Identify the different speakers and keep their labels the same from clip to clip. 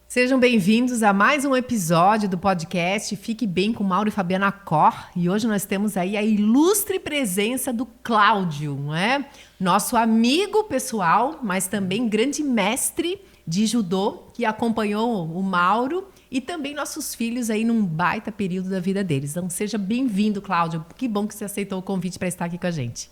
Speaker 1: Sejam bem-vindos a mais um episódio do podcast Fique Bem com Mauro e Fabiana Cor. E hoje nós temos aí a ilustre presença do Cláudio, não é? Nosso amigo pessoal, mas também grande mestre de judô, que acompanhou o Mauro e também nossos filhos aí num baita período da vida deles. Então seja bem-vindo, Cláudio. Que bom que você aceitou o convite para estar aqui com a gente.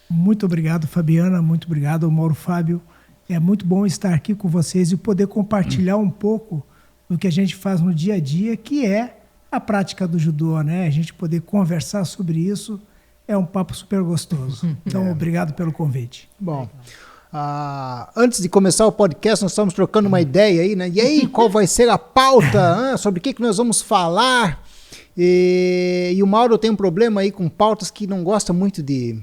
Speaker 2: Muito obrigado, Fabiana. Muito obrigado, Mauro Fábio. É muito bom estar aqui com vocês e poder compartilhar um pouco do que a gente faz no dia a dia, que é a prática do judô, né? A gente poder conversar sobre isso é um papo super gostoso. Então, obrigado pelo convite.
Speaker 3: Bom, antes de começar o podcast, nós estamos trocando uma ideia aí, né? E aí, qual vai ser a pauta? Sobre o que nós vamos falar? E o Mauro tem um problema aí com pautas que não gosta muito de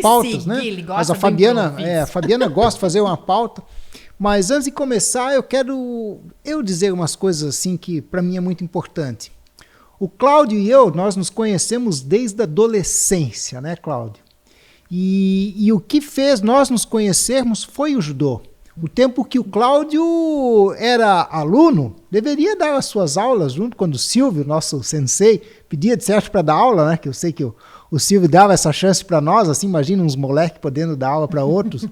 Speaker 3: pautas, né? Mas a Fabiana gosta de fazer uma pauta. Mas antes de começar, eu quero dizer umas coisas assim que para mim é muito importante. O Cláudio e eu, nós nos conhecemos desde a adolescência, né, Cláudio? E o que fez nós nos conhecermos foi o judô. O tempo que o Cláudio era aluno, deveria dar as suas aulas junto quando o Silvio, nosso sensei, pedia de certo para dar aula, né? Que eu sei que o Silvio dava essa chance para nós, assim, imagina uns moleques podendo dar aula para outros.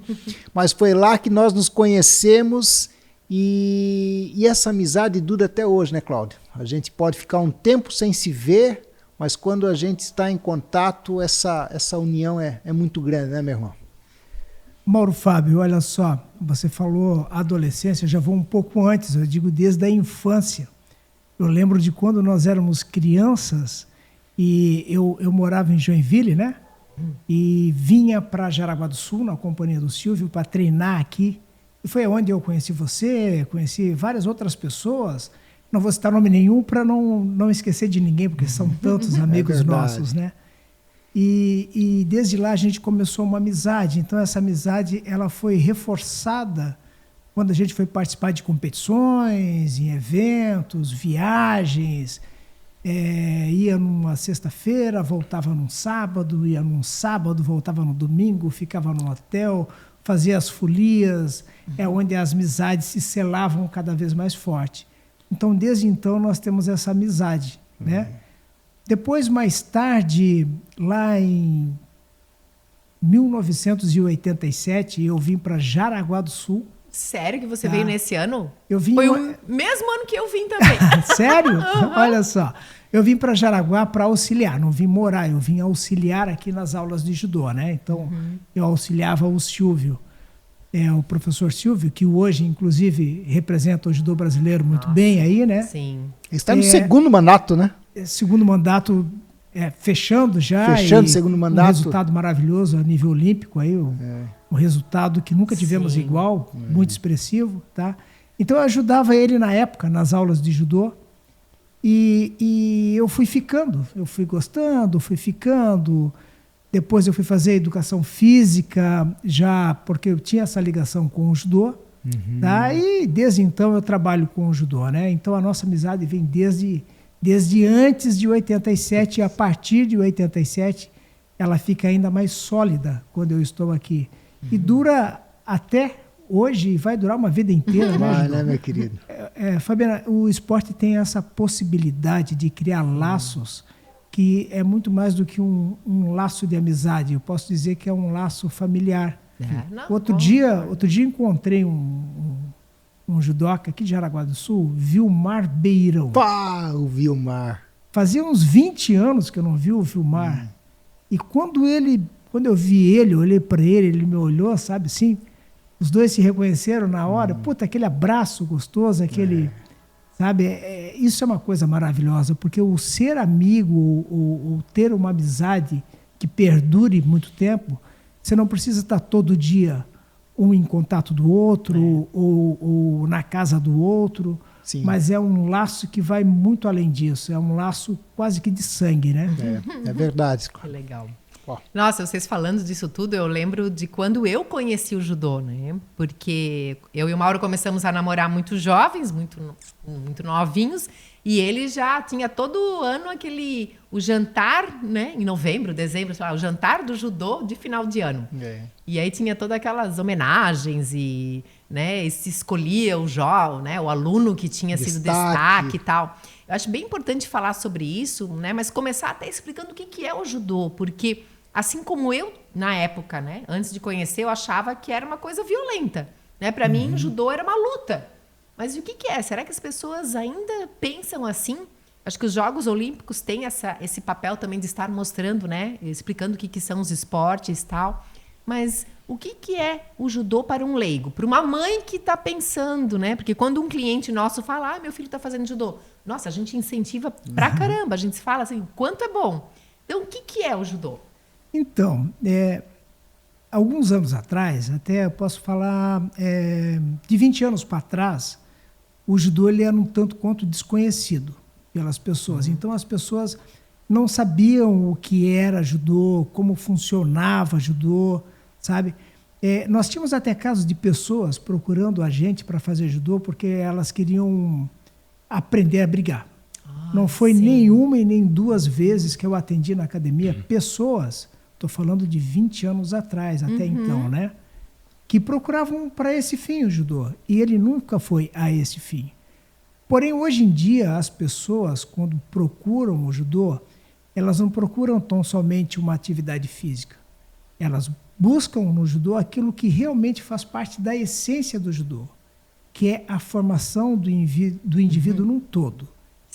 Speaker 3: Mas foi lá que nós nos conhecemos e essa amizade dura até hoje, né, Cláudio? A gente pode ficar um tempo sem se ver, mas quando a gente está em contato, essa união é muito grande, né, meu irmão?
Speaker 2: Mauro Fábio, olha só, você falou adolescência, eu já vou um pouco antes, eu digo desde a infância. Eu lembro de quando nós éramos crianças e eu morava em Joinville, né? E vinha para Jaraguá do Sul, na companhia do Silvio, para treinar aqui. E foi onde eu conheci você, conheci várias outras pessoas. Não vou citar nome nenhum para não esquecer de ninguém, porque são tantos amigos nossos, né? E desde lá a gente começou uma amizade. Então essa amizade ela foi reforçada quando a gente foi participar de competições, em eventos, viagens. Ia numa sexta-feira, voltava num sábado, ia num sábado, voltava no domingo, ficava no hotel, fazia as folias, onde as amizades se selavam cada vez mais forte. Então desde então nós temos essa amizade, né? Depois, mais tarde, lá em 1987, eu vim para Jaraguá do Sul.
Speaker 1: Sério que você veio nesse ano?
Speaker 2: Eu vim
Speaker 1: Foi o mesmo ano que eu vim também.
Speaker 2: Sério? Olha só. Eu vim para Jaraguá para auxiliar, não vim morar, eu vim auxiliar aqui nas aulas de judô, né? Então, eu auxiliava o Silvio, o professor Silvio, que hoje, inclusive, representa o judô brasileiro muito bem aí, né?
Speaker 1: Sim.
Speaker 3: Ele está no segundo mandato, né?
Speaker 2: Segundo mandato fechando já.
Speaker 3: Fechando o segundo mandato.
Speaker 2: Um resultado maravilhoso a nível olímpico, aí, um resultado que nunca tivemos igual, muito expressivo. Tá? Então eu ajudava ele na época, nas aulas de judô, e eu fui ficando, eu fui gostando, fui ficando. Depois eu fui fazer educação física, já porque eu tinha essa ligação com o judô. Tá? E desde então eu trabalho com o judô. Né? Então a nossa amizade vem desde antes de 87, e a partir de 87, ela fica ainda mais sólida quando eu estou aqui. E dura até hoje, e vai durar uma vida inteira.
Speaker 3: Vai, né, meu querido?
Speaker 2: Fabiana, o esporte tem essa possibilidade de criar laços que é muito mais do que um laço de amizade. Eu posso dizer que é um laço familiar. Outro dia encontrei um judoca aqui de Jaraguá do Sul, Vilmar Beirão.
Speaker 3: Pá, o Vilmar.
Speaker 2: Fazia uns 20 anos que eu não vi o Vilmar. E quando eu vi ele, eu olhei para ele me olhou, sabe assim? Os dois se reconheceram na hora. Puta, aquele abraço gostoso, aquele... Sabe? Isso é uma coisa maravilhosa, porque o ser amigo, ou ter uma amizade que perdure muito tempo, você não precisa estar todo dia um em contato do outro, ou na casa do outro. Sim. Mas é um laço que vai muito além disso. É um laço quase que de sangue, né?
Speaker 3: É verdade.
Speaker 1: Que legal. Nossa, vocês falando disso tudo, eu lembro de quando eu conheci o judô, né? Porque eu e o Mauro começamos a namorar muito jovens, muito novinhos, E ele já tinha todo ano o jantar, né? Em novembro, dezembro, sei lá, o jantar do judô de final de ano. E aí tinha todas aquelas homenagens e, né, se escolhia né, o aluno que tinha sido destaque e tal. Eu acho bem importante falar sobre isso, né? Mas começar até explicando o que é o judô, porque assim como eu, na época, né, antes de conhecer, eu achava que era uma coisa violenta, né? Para mim, o judô era uma luta. Mas o que é? Será que as pessoas ainda pensam assim? Acho que os Jogos Olímpicos têm esse papel também de estar mostrando, né? Explicando o que são os esportes e tal. Mas o que é o judô para um leigo? Para uma mãe que está pensando, né? Porque quando um cliente nosso fala, meu filho está fazendo judô. Nossa, a gente incentiva pra caramba. A gente fala assim, quanto é bom. Então, o que é o judô?
Speaker 2: Então, alguns anos atrás, até eu posso falar, de 20 anos para trás, o judô ele era um tanto quanto desconhecido pelas pessoas. Então, as pessoas não sabiam o que era judô, como funcionava judô, sabe? Nós tínhamos até casos de pessoas procurando a gente para fazer judô porque elas queriam aprender a brigar. Não foi nenhuma e nem duas vezes que eu atendi na academia pessoas, estou falando de 20 anos atrás, até então, né? Que procuravam para esse fim o judô. E ele nunca foi a esse fim. Porém, hoje em dia, as pessoas, quando procuram o judô, elas não procuram tão somente uma atividade física. Elas buscam no judô aquilo que realmente faz parte da essência do judô, que é a formação do indivíduo num todo,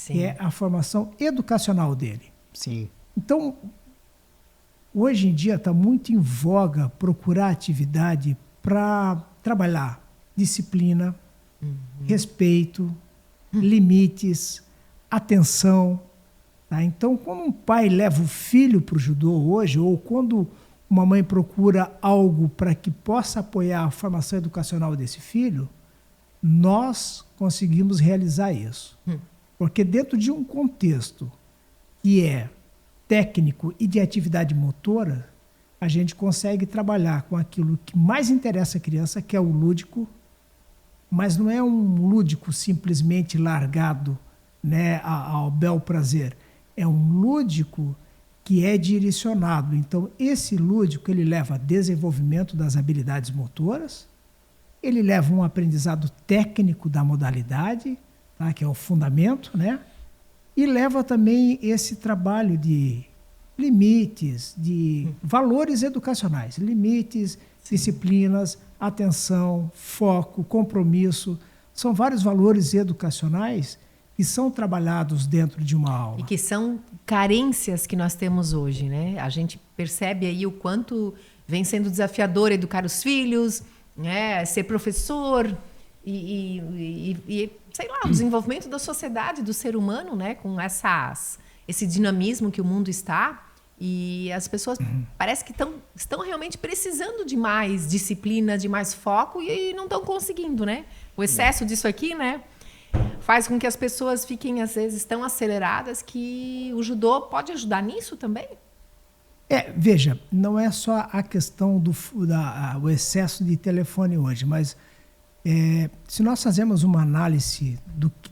Speaker 2: que é a formação educacional dele.
Speaker 3: Sim.
Speaker 2: Então, hoje em dia está muito em voga procurar atividade para trabalhar disciplina, respeito, limites, atenção. Tá? Então, quando um pai leva o filho para o judô hoje, ou quando uma mãe procura algo para que possa apoiar a formação educacional desse filho, nós conseguimos realizar isso. Porque dentro de um contexto que é técnico e de atividade motora, a gente consegue trabalhar com aquilo que mais interessa a criança, que é o lúdico, mas não é um lúdico simplesmente largado, né, ao bel prazer. É um lúdico que é direcionado. Então, esse lúdico ele leva a desenvolvimento das habilidades motoras, ele leva um aprendizado técnico da modalidade, tá, que é o fundamento, né, e leva também esse trabalho de limites, de valores educacionais, limites, disciplinas, atenção, foco, compromisso. São vários valores educacionais que são trabalhados dentro de uma aula.
Speaker 1: E que são carências que nós temos hoje, né? A gente percebe aí o quanto vem sendo desafiador educar os filhos, né? Ser professor e sei lá, o desenvolvimento da sociedade, do ser humano, né? Com esse dinamismo que o mundo está. E as pessoas parece que estão realmente precisando de mais disciplina, de mais foco e não estão conseguindo, né? O excesso disso aqui, né, faz com que as pessoas fiquem, às vezes, tão aceleradas que o judô pode ajudar nisso também?
Speaker 2: Veja, não é só a questão do excesso de telefone hoje, mas se nós fazemos uma análise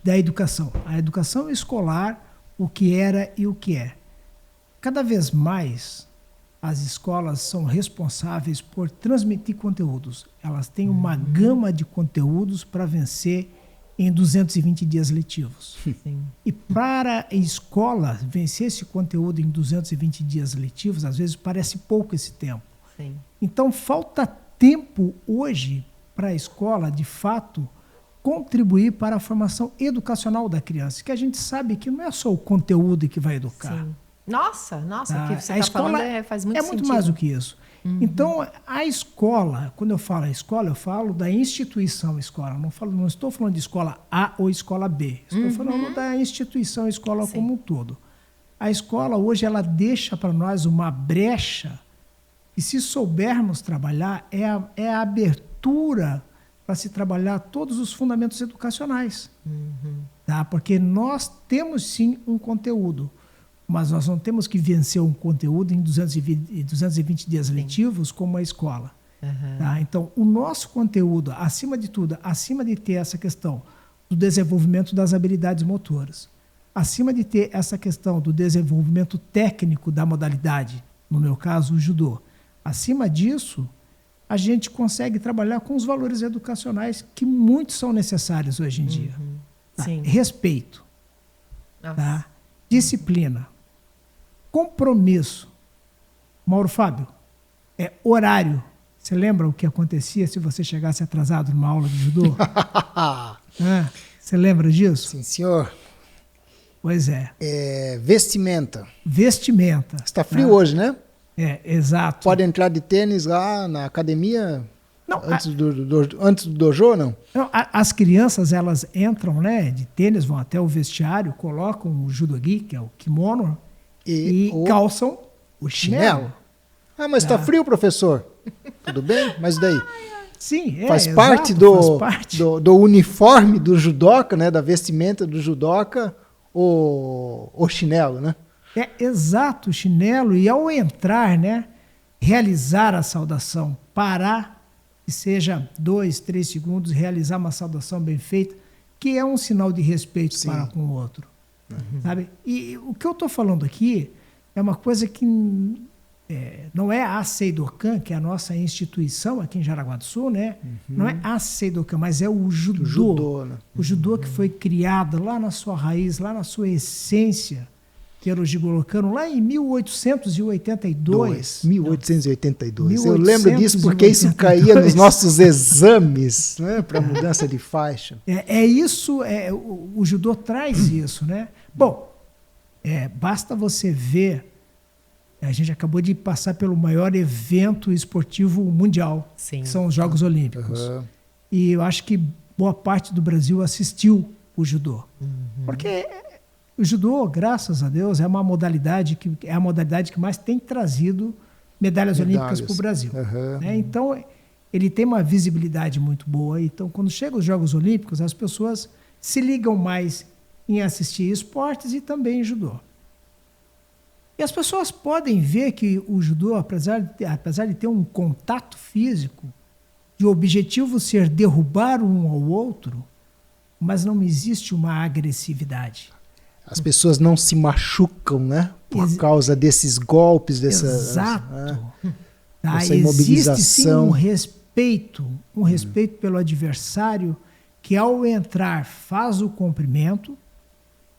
Speaker 2: da educação, a educação escolar, o que era e o que é, cada vez mais as escolas são responsáveis por transmitir conteúdos. Elas têm uma gama de conteúdos para vencer em 220 dias letivos.
Speaker 1: Sim.
Speaker 2: E para a escola vencer esse conteúdo em 220 dias letivos, às vezes parece pouco esse tempo.
Speaker 1: Sim.
Speaker 2: Então falta tempo hoje para a escola, de fato, contribuir para a formação educacional da criança, que a gente sabe que não é só o conteúdo que vai educar.
Speaker 1: Sim. Nossa, o que você
Speaker 2: a
Speaker 1: está
Speaker 2: escola
Speaker 1: falando faz muito sentido.
Speaker 2: É muito mais do que isso. Então, a escola, quando eu falo a escola, eu falo da instituição escola. Não estou falando de escola A ou escola B. Estou falando da instituição escola como um todo. A escola, hoje, ela deixa para nós uma brecha e, se soubermos trabalhar, é a abertura para se trabalhar todos os fundamentos educacionais. Tá? Porque nós temos, sim, um conteúdo. Mas nós não temos que vencer um conteúdo em 220 dias letivos como a escola. Tá? Então, o nosso conteúdo, acima de tudo, acima de ter essa questão do desenvolvimento das habilidades motoras, acima de ter essa questão do desenvolvimento técnico da modalidade, no meu caso, o judô, acima disso, a gente consegue trabalhar com os valores educacionais que muitos são necessários hoje em dia. Tá?
Speaker 1: Sim.
Speaker 2: Respeito, tá? Disciplina, compromisso. Mauro Fábio, horário. Você lembra o que acontecia se você chegasse atrasado numa aula de judô? Você lembra disso?
Speaker 3: Sim, senhor.
Speaker 2: Pois é.
Speaker 3: Vestimenta.
Speaker 2: Vestimenta.
Speaker 3: Está frio hoje, né?
Speaker 2: Exato.
Speaker 3: Pode entrar de tênis lá na academia
Speaker 2: não,
Speaker 3: antes do dojo, não?
Speaker 2: Não, as crianças, elas entram, né, de tênis, vão até o vestiário, colocam o judogi, que é o kimono, e calçam o chinelo.
Speaker 3: Mas está frio, professor. Tudo bem? Mas daí?
Speaker 2: Sim,
Speaker 3: faz
Speaker 2: exato,
Speaker 3: parte do uniforme do judoca, né, da vestimenta do judoca, o chinelo, né?
Speaker 2: Exato, o chinelo. E ao entrar, né, realizar a saudação, parar, que seja 2, 3 segundos, realizar uma saudação bem feita, que é um sinal de respeito para com o outro. Sabe? E o que eu estou falando aqui é uma coisa que não é a Seidokan, que é a nossa instituição aqui em Jaraguá do Sul, né? Não é a Seidokan, mas é o judô.
Speaker 3: Né?
Speaker 2: O judô que foi criado lá na sua raiz, lá na sua essência, pelo Jigoro Kano, lá em 1882.
Speaker 3: 1882. Eu lembro disso porque isso caía nos nossos exames, né, para mudança de faixa.
Speaker 2: Isso, o judô traz isso, né? Bom, basta você ver. A gente acabou de passar pelo maior evento esportivo mundial,
Speaker 1: Sim.
Speaker 2: que são os Jogos Olímpicos. E eu acho que boa parte do Brasil assistiu o judô. Porque o judô, graças a Deus, é a modalidade que mais tem trazido medalhas olímpicas para o Brasil. Né? Então, ele tem uma visibilidade muito boa. Então, quando chegam os Jogos Olímpicos, as pessoas se ligam mais em assistir esportes e também em judô. E as pessoas podem ver que o judô, apesar de ter um contato físico, de objetivo ser derrubar um ao outro, mas não existe uma agressividade.
Speaker 3: As pessoas não se machucam, né? Por causa desses golpes,
Speaker 2: Exato.
Speaker 3: Essa imobilização.
Speaker 2: Existe sim um respeito pelo adversário, que ao entrar faz o cumprimento,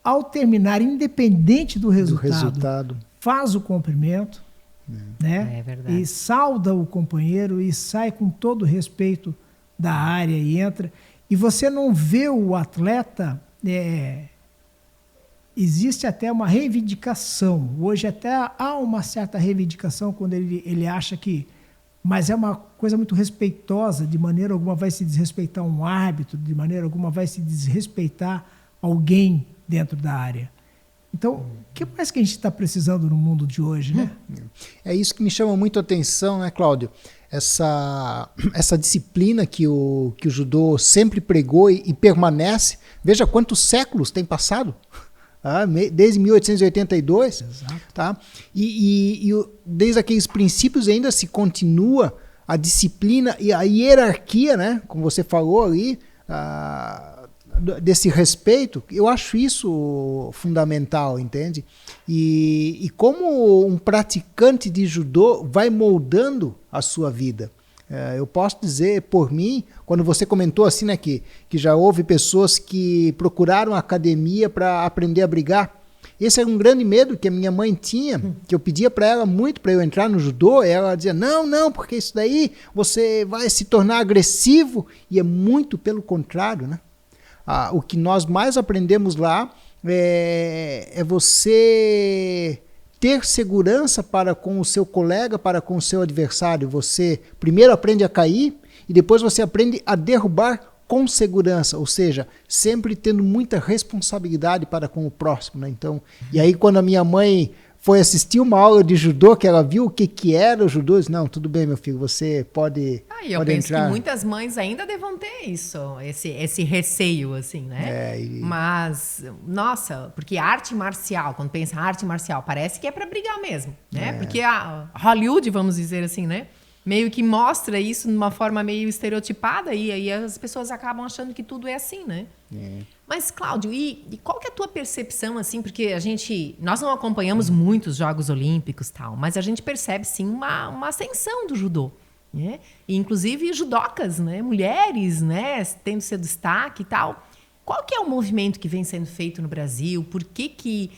Speaker 2: ao terminar, independente do resultado. Faz o cumprimento, né?
Speaker 1: É verdade.
Speaker 2: E sauda o companheiro e sai com todo o respeito da área e entra. E você não vê o atleta... Existe até uma reivindicação. Hoje até há uma certa reivindicação quando ele acha que... Mas é uma coisa muito respeitosa. De maneira alguma vai se desrespeitar um árbitro, de maneira alguma vai se desrespeitar alguém dentro da área. Então, o que mais que a gente está precisando no mundo de hoje, né?
Speaker 3: É isso que me chama muito a atenção, né, Cláudio? Essa disciplina que o judô sempre pregou e permanece. Veja quantos séculos tem passado. Desde 1882.
Speaker 2: Exato.
Speaker 3: Tá? E desde aqueles princípios ainda se continua a disciplina e a hierarquia, né? Como você falou ali, desse respeito. Eu acho isso fundamental, entende? E como um praticante de judô vai moldando a sua vida. Eu posso dizer por mim, quando você comentou assim, né, que já houve pessoas que procuraram a academia para aprender a brigar. Esse era um grande medo que a minha mãe tinha, que eu pedia para ela muito para eu entrar no judô, e ela dizia, não, porque isso daí você vai se tornar agressivo, e é muito pelo contrário, né? O que nós mais aprendemos lá é você ter segurança para com o seu colega, para com o seu adversário. Você primeiro aprende a cair e depois você aprende a derrubar com segurança, ou seja, sempre tendo muita responsabilidade para com o próximo, né? Então, e aí quando a minha mãe foi assistir uma aula de judô, que ela viu o que era o judô, eu disse, não, tudo bem, meu filho, você pode
Speaker 1: eu penso
Speaker 3: entrar.
Speaker 1: que muitas mães ainda devam ter isso, esse receio, assim, né? Mas, nossa, porque arte marcial, quando pensa arte marcial, parece que é para brigar mesmo, né? Porque a Hollywood, vamos dizer assim, né? meio que mostra isso de uma forma meio estereotipada e aí as pessoas acabam achando que tudo é assim, né? Mas, Cláudio, e qual que é a tua percepção, assim, porque nós não acompanhamos muitos Jogos Olímpicos, tal, mas a gente percebe, sim, uma ascensão do judô, né? E, inclusive, judocas, né? Mulheres, né? Tendo seu destaque e tal. Qual que é o movimento que vem sendo feito no Brasil? Por que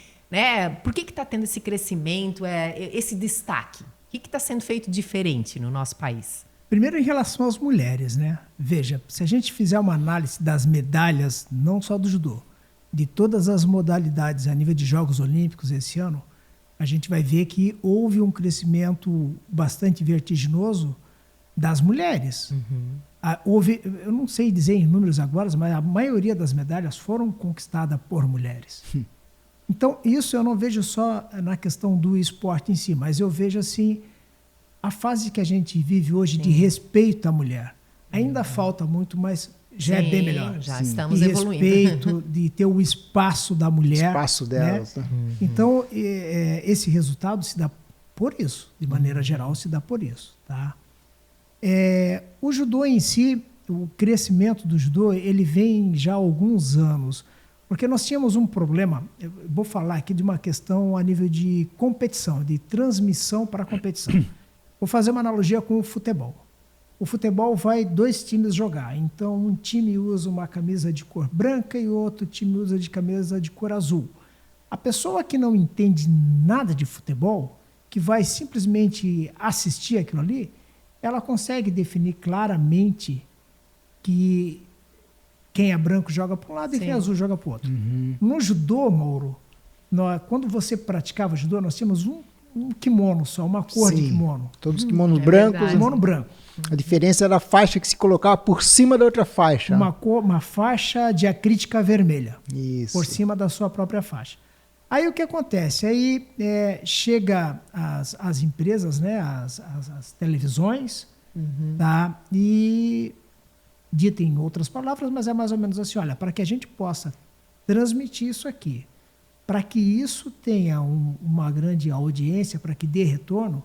Speaker 1: está tendo esse crescimento, esse destaque? O que está sendo feito diferente no nosso país?
Speaker 2: Primeiro, em relação às mulheres, né? Veja, se a gente fizer uma análise das medalhas, não só do judô, de todas as modalidades a nível de Jogos Olímpicos esse ano, a gente vai ver que houve um crescimento bastante vertiginoso das mulheres. Eu não sei dizer em números agora, mas a maioria das medalhas foram conquistadas por mulheres. Então, isso eu não vejo só na questão do esporte em si, mas eu vejo assim a fase que a gente vive hoje de respeito à mulher. Ainda falta muito, mas já é bem melhor.
Speaker 1: Já estamos
Speaker 2: de
Speaker 1: evoluindo.
Speaker 2: Respeito, de ter o espaço da mulher.
Speaker 3: Espaço delas.
Speaker 2: Né? Então, esse resultado se dá por isso. De maneira geral, se dá por isso. Tá? O judô em si, o crescimento do judô, ele vem já há alguns anos. Porque nós tínhamos um problema, eu vou falar aqui de uma questão a nível de competição, de transmissão para a competição. Vou fazer uma analogia com o futebol. O futebol vai 2 times jogar. Então, um time usa uma camisa de cor branca e o outro time usa de camisa de cor azul. A pessoa que não entende nada de futebol, que vai simplesmente assistir aquilo ali, ela consegue definir claramente que quem é branco joga para um lado e quem é azul joga para o outro. No judô, Mauro, quando você praticava judô, nós tínhamos um kimono só, uma cor de kimono.
Speaker 3: Todos os kimonos brancos.
Speaker 2: Kimono branco.
Speaker 3: A diferença era a faixa que se colocava por cima da outra faixa.
Speaker 2: Uma faixa diacrítica vermelha.
Speaker 3: Isso.
Speaker 2: Por cima da sua própria faixa. Aí o que acontece? Aí chega as empresas, né, as televisões, tá? E dita em outras palavras, mas é mais ou menos assim, olha, para que a gente possa transmitir isso aqui, para que isso tenha uma grande audiência, para que dê retorno,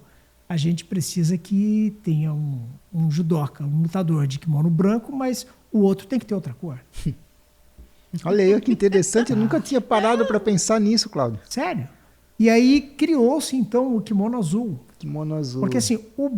Speaker 2: a gente precisa que tenha um judoca, um lutador de kimono branco, mas o outro tem que ter outra cor.
Speaker 3: Olha aí, que interessante. Eu nunca tinha parado para pensar nisso, Cláudio.
Speaker 2: Sério? E aí criou-se, então, o kimono azul.
Speaker 3: Kimono azul.
Speaker 2: Porque, assim, o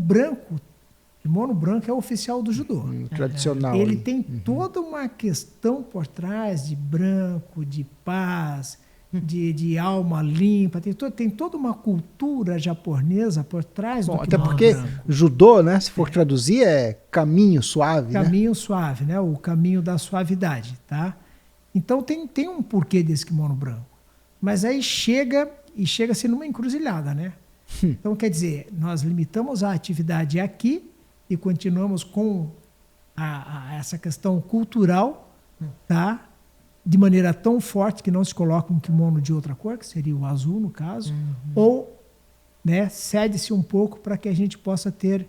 Speaker 2: kimono branco é o oficial do judô.
Speaker 3: Tradicional.
Speaker 2: Ele tem toda uma questão por trás de branco, de paz, de alma limpa, tem toda uma cultura japonesa por trás do
Speaker 3: até
Speaker 2: kimono
Speaker 3: porque
Speaker 2: branco.
Speaker 3: Judô, né, se for traduzir, é caminho suave,
Speaker 2: Caminho suave, né? O caminho da suavidade, tá? Então tem um porquê desse kimono branco. Mas aí chega-se numa encruzilhada, né? Então, quer dizer, nós limitamos a atividade aqui e continuamos com essa questão cultural, tá? De maneira tão forte que não se coloca um kimono de outra cor, que seria o azul, no caso, ou, né, cede-se um pouco para que a gente possa ter...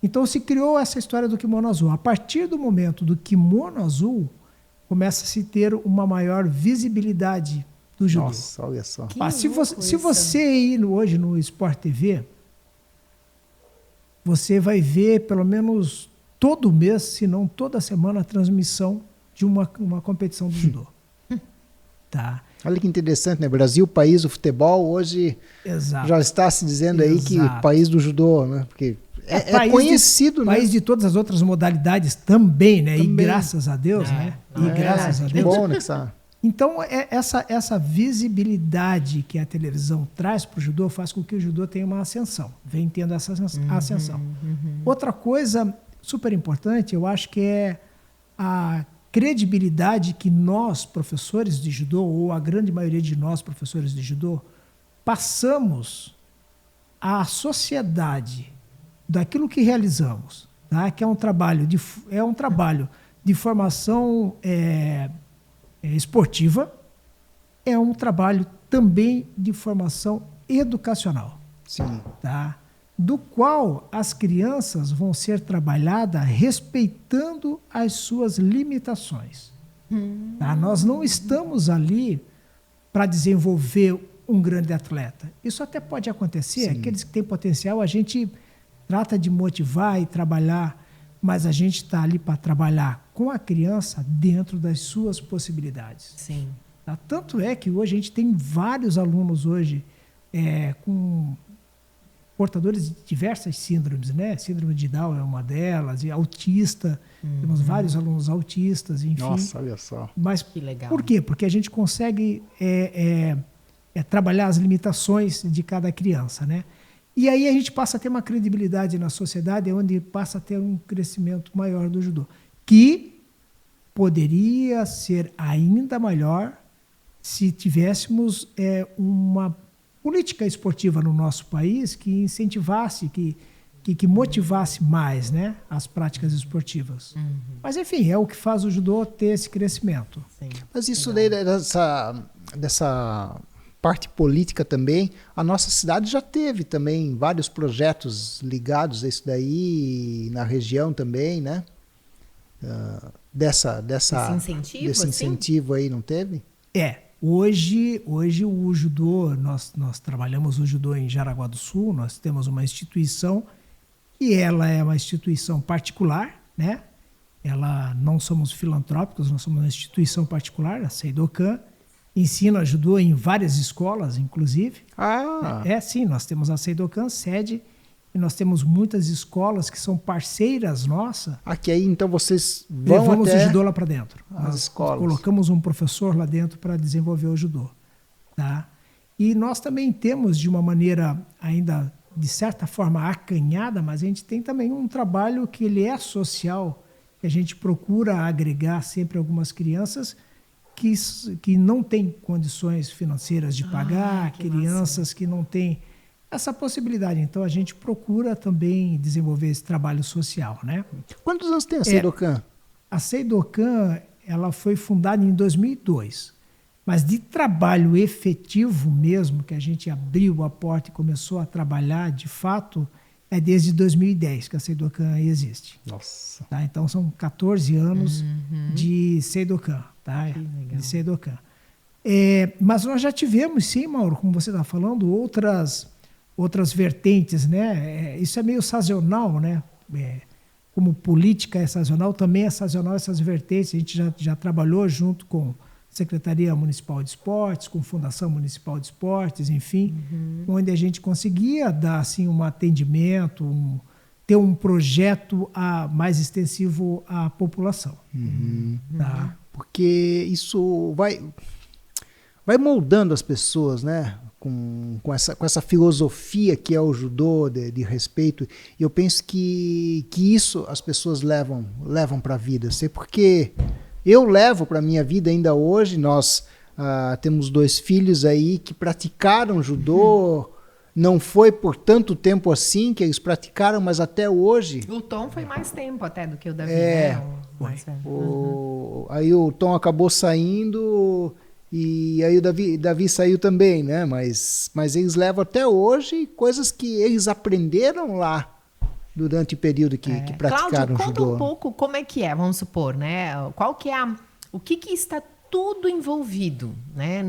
Speaker 2: Então, se criou essa história do kimono azul. A partir do momento do kimono azul, começa a se ter uma maior visibilidade do judô.
Speaker 3: Nossa, olha só.
Speaker 2: Se você ir hoje no Sport TV, você vai ver pelo menos todo mês, se não toda semana, a transmissão de uma competição do judô. Tá.
Speaker 3: Olha que interessante, né? Brasil, país do futebol, hoje já está se dizendo aí que país do judô, né? Porque é conhecido, né?
Speaker 2: País de todas as outras modalidades também, né? Também. E graças a Deus, né? E graças a Deus.
Speaker 3: Bom, né?
Speaker 2: Então, essa visibilidade que a televisão traz para o judô faz com que o judô tenha uma ascensão, vem tendo essa ascensão. Outra coisa super importante, eu acho que é a credibilidade que nós, professores de judô, ou a grande maioria de nós, professores de judô, passamos à sociedade daquilo que realizamos, tá? Que é um trabalho de formação esportiva, é um trabalho também de formação educacional.
Speaker 3: Sim.
Speaker 2: Tá? Do qual as crianças vão ser trabalhadas respeitando as suas limitações. Tá? Nós não estamos ali para desenvolver um grande atleta. Isso até pode acontecer, aqueles que têm potencial, a gente trata de motivar e trabalhar, mas a gente está ali para trabalhar com a criança dentro das suas possibilidades.
Speaker 1: Sim.
Speaker 2: Tá? Tanto é que hoje a gente tem vários alunos hoje com portadores de diversas síndromes, né? Síndrome de Down é uma delas, e autista, temos vários alunos autistas, enfim.
Speaker 3: Nossa, olha só.
Speaker 2: Mas
Speaker 1: Que legal.
Speaker 2: por quê? Porque a gente consegue trabalhar as limitações de cada criança, né? E aí a gente passa a ter uma credibilidade na sociedade, onde passa a ter um crescimento maior do judô, que poderia ser ainda maior se tivéssemos uma política esportiva no nosso país que incentivasse, que motivasse mais, né, as práticas esportivas. Mas, enfim, é o que faz o judô ter esse crescimento.
Speaker 1: Sim.
Speaker 3: Mas isso daí, dessa parte política também, a nossa cidade já teve também vários projetos ligados a isso daí, na região também, né? Desse
Speaker 1: incentivo,
Speaker 3: desse incentivo aí, não teve?
Speaker 2: Hoje o judô, nós trabalhamos o judô em Jaraguá do Sul, nós temos uma instituição que ela é uma instituição particular, né? Não somos filantrópicos, nós somos uma instituição particular, a Seidokan, ensina judô em várias escolas, inclusive. Sim, nós temos a Seidokan sede e nós temos muitas escolas que são parceiras nossas.
Speaker 3: Aqui aí, então, vocês vão
Speaker 2: levamos
Speaker 3: até
Speaker 2: o judô lá para dentro.
Speaker 3: as escolas.
Speaker 2: Colocamos um professor lá dentro para desenvolver o judô. Tá? E nós também temos, de uma maneira ainda, de certa forma, acanhada, mas a gente tem também um trabalho que ele é social, que a gente procura agregar sempre algumas crianças que não têm condições financeiras de pagar, crianças que não têm essa possibilidade. Então, a gente procura também desenvolver esse trabalho social, né?
Speaker 3: Quantos anos tem a Seidokan?
Speaker 2: A Seidokan, ela foi fundada em 2002. Mas de trabalho efetivo mesmo, que a gente abriu a porta e começou a trabalhar, de fato, é desde 2010 que a Seidokan existe.
Speaker 3: Nossa.
Speaker 2: Tá? Então, são 14 anos de Seidokan. Tá? De Seidokan. Mas nós já tivemos, sim, Mauro, como você está falando, outras vertentes, né? Isso é meio sazonal, né? Como política é sazonal, também é sazonal essas vertentes. A gente já trabalhou junto com Secretaria Municipal de Esportes, com Fundação Municipal de Esportes, enfim, onde a gente conseguia dar assim, um atendimento, ter um projeto mais extensivo à população. Tá?
Speaker 3: Porque isso vai moldando as pessoas, né? Com essa filosofia que é o judô de respeito. E eu penso que isso as pessoas levam para a vida. Sei porque eu levo para a minha vida ainda hoje. Nós temos 2 filhos aí que praticaram judô. Não foi por tanto tempo assim que eles praticaram, mas até hoje.
Speaker 1: O Tom foi mais tempo até do que o Davi, né?
Speaker 3: Aí o Tom acabou saindo e aí o Davi saiu também, né? Mas eles levam até hoje coisas que eles aprenderam lá durante o período que praticaram
Speaker 1: Cláudio,
Speaker 3: judô.
Speaker 1: Conta um pouco como é que é, vamos supor, né? Qual que é o que está tudo envolvido, né?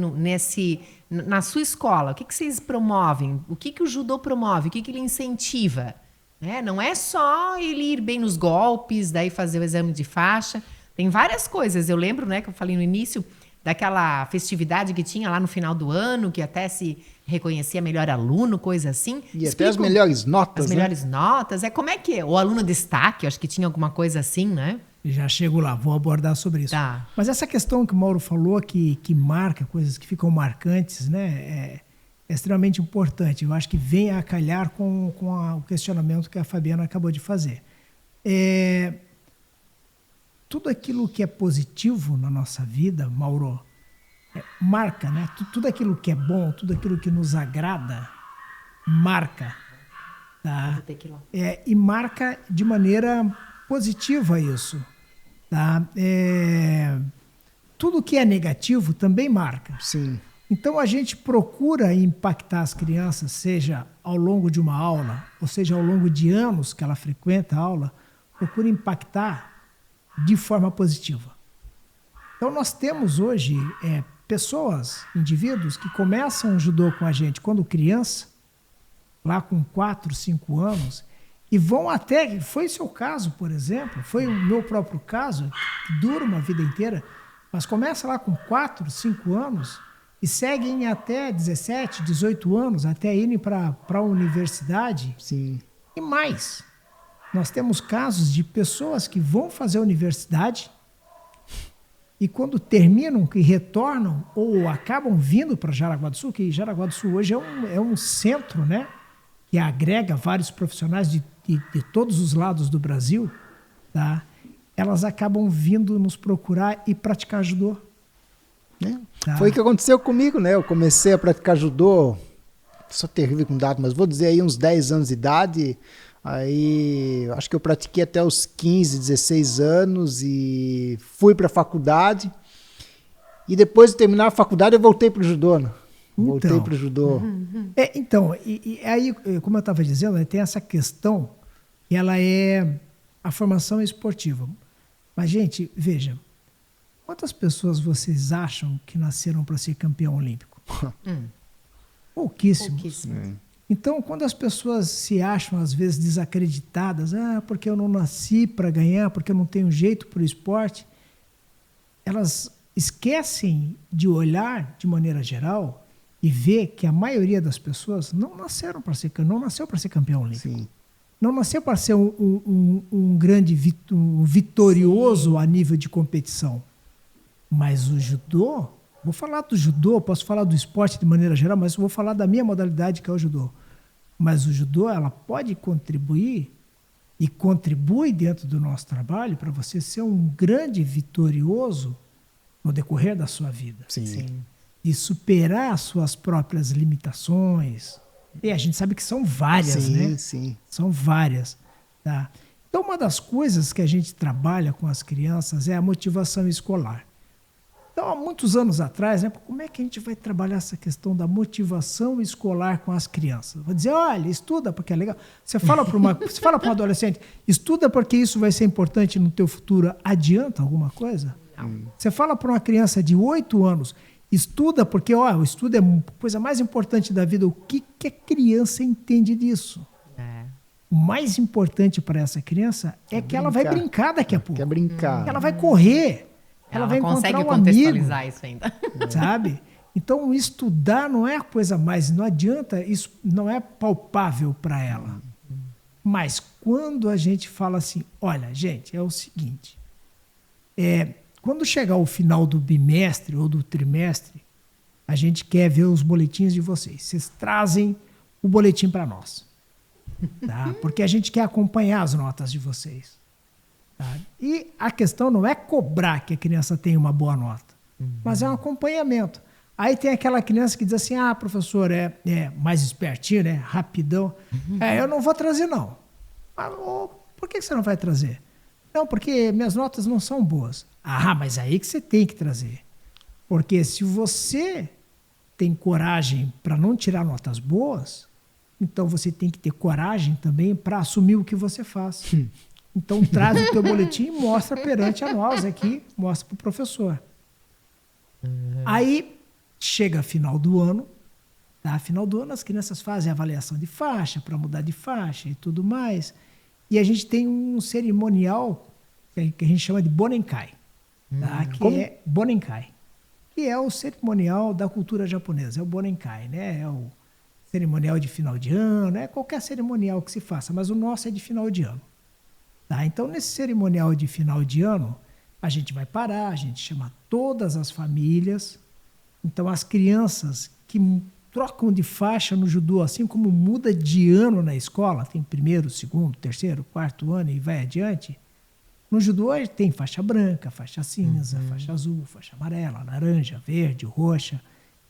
Speaker 1: Na sua escola, o que vocês promovem? O que o judô promove? O que ele incentiva? Né? Não é só ele ir bem nos golpes, daí fazer o exame de faixa. Tem várias coisas. Eu lembro, né, que eu falei no início, daquela festividade que tinha lá no final do ano, que até se reconhecia melhor aluno, coisa assim.
Speaker 3: E até as melhores notas,
Speaker 1: As melhores notas. O como é? O aluno destaque, acho que tinha alguma coisa assim, né?
Speaker 2: Já chego lá, vou abordar sobre isso.
Speaker 1: Tá.
Speaker 2: Mas essa questão que o Mauro falou, que marca, coisas que ficam marcantes, né, é extremamente importante. Eu acho que vem a calhar com o questionamento que a Fabiana acabou de fazer. Tudo aquilo que é positivo na nossa vida, Mauro, marca, né? Tudo aquilo que é bom, tudo aquilo que nos agrada, marca. Tá?
Speaker 1: Vou ter que ir lá.
Speaker 2: E marca de maneira positiva isso. Tá? Tudo que é negativo também marca.
Speaker 3: Sim.
Speaker 2: Então a gente procura impactar as crianças, seja ao longo de uma aula, ou seja ao longo de anos que ela frequenta a aula, procura impactar de forma positiva. Então nós temos hoje pessoas, indivíduos que começam o judô com a gente quando criança, lá com 4, 5 anos, E vão até, foi seu caso, por exemplo, foi o meu próprio caso, que dura uma vida inteira, mas começa lá com 4, 5 anos e seguem até 17, 18 anos, até irem para a universidade.
Speaker 3: Sim.
Speaker 2: E mais, nós temos casos de pessoas que vão fazer a universidade e quando terminam, que retornam ou acabam vindo para Jaraguá do Sul, que Jaraguá do Sul hoje é um centro, né, que agrega vários profissionais de todos os lados do Brasil, tá? Elas acabam vindo nos procurar e praticar judô. Tá?
Speaker 3: Foi o que aconteceu comigo, né? Eu comecei a praticar judô, sou terrível com dado, mas vou dizer aí uns 10 anos de idade. Aí acho que eu pratiquei até os 15, 16 anos e fui para a faculdade. E depois de terminar a faculdade eu voltei para o judô, né? Voltei para o judô.
Speaker 2: Então, e aí, como eu estava dizendo, né, tem essa questão que ela é a formação esportiva. Mas, gente, veja, quantas pessoas vocês acham que nasceram para ser campeão olímpico? Pouquíssimos. Então, quando as pessoas se acham, às vezes, desacreditadas, porque eu não nasci para ganhar, porque eu não tenho jeito para o esporte, elas esquecem de olhar, de maneira geral, e ver que a maioria das pessoas não nasceu para ser campeão olímpico. Sim. Não nasceu para ser um grande vitorioso a nível de competição. Mas o judô, vou falar do judô, posso falar do esporte de maneira geral, mas vou falar da minha modalidade, que é o judô. Mas o judô, ela pode contribuir e contribui dentro do nosso trabalho para você ser um grande vitorioso no decorrer da sua vida.
Speaker 3: Sim.
Speaker 2: E superar as suas próprias limitações. E a gente sabe que são várias, né?
Speaker 3: Sim.
Speaker 2: São várias. Tá? Então, uma das coisas que a gente trabalha com as crianças é a motivação escolar. Então, há muitos anos atrás, né, como é que a gente vai trabalhar essa questão da motivação escolar com as crianças? Vou dizer, olha, estuda porque é legal. Você fala para um adolescente, estuda porque isso vai ser importante no teu futuro. Adianta alguma coisa? Não. Você fala para uma criança de 8 anos, estuda porque o estudo é a coisa mais importante da vida. O que a criança entende disso? O mais importante para essa criança é que ela vai brincar daqui a pouco.
Speaker 3: Quer brincar.
Speaker 2: Ela vai correr. Ela vai encontrar um
Speaker 1: contextualizar
Speaker 2: amigo,
Speaker 1: isso ainda.
Speaker 2: sabe? Então, estudar não é a coisa mais... Não adianta, isso não é palpável para ela. Mas quando a gente fala assim, olha, gente, é o seguinte, quando chegar o final do bimestre ou do trimestre, a gente quer ver os boletins de vocês. Vocês trazem o boletim para nós. Tá? Porque a gente quer acompanhar as notas de vocês. Tá? E a questão não é cobrar que a criança tenha uma boa nota, mas é um acompanhamento. Aí tem aquela criança que diz assim, professor, é mais espertinho, né? Rapidão. Eu não vou trazer, não. Por que você não vai trazer? Não, porque minhas notas não são boas. Mas aí que você tem que trazer. Porque se você tem coragem para não tirar notas boas, então você tem que ter coragem também para assumir o que você faz. Então traz o teu boletim e mostra perante a nós aqui, mostra para o professor. Aí chega final do ano, tá? Final do ano as crianças fazem avaliação de faixa para mudar de faixa e tudo mais. E a gente tem um cerimonial que a gente chama de Bonenkai, tá? É Bonenkai, que é o cerimonial da cultura japonesa, é o Bonenkai, né? É o cerimonial de final de ano, é qualquer cerimonial que se faça, mas o nosso é de final de ano. Tá? Então, nesse cerimonial de final de ano, a gente vai parar, a gente chama todas as famílias. Então, as crianças que trocam de faixa no judô, assim como muda de ano na escola, tem primeiro, segundo, terceiro, quarto ano e vai adiante, no judô tem faixa branca, faixa cinza, faixa azul, faixa amarela, laranja, verde, roxa,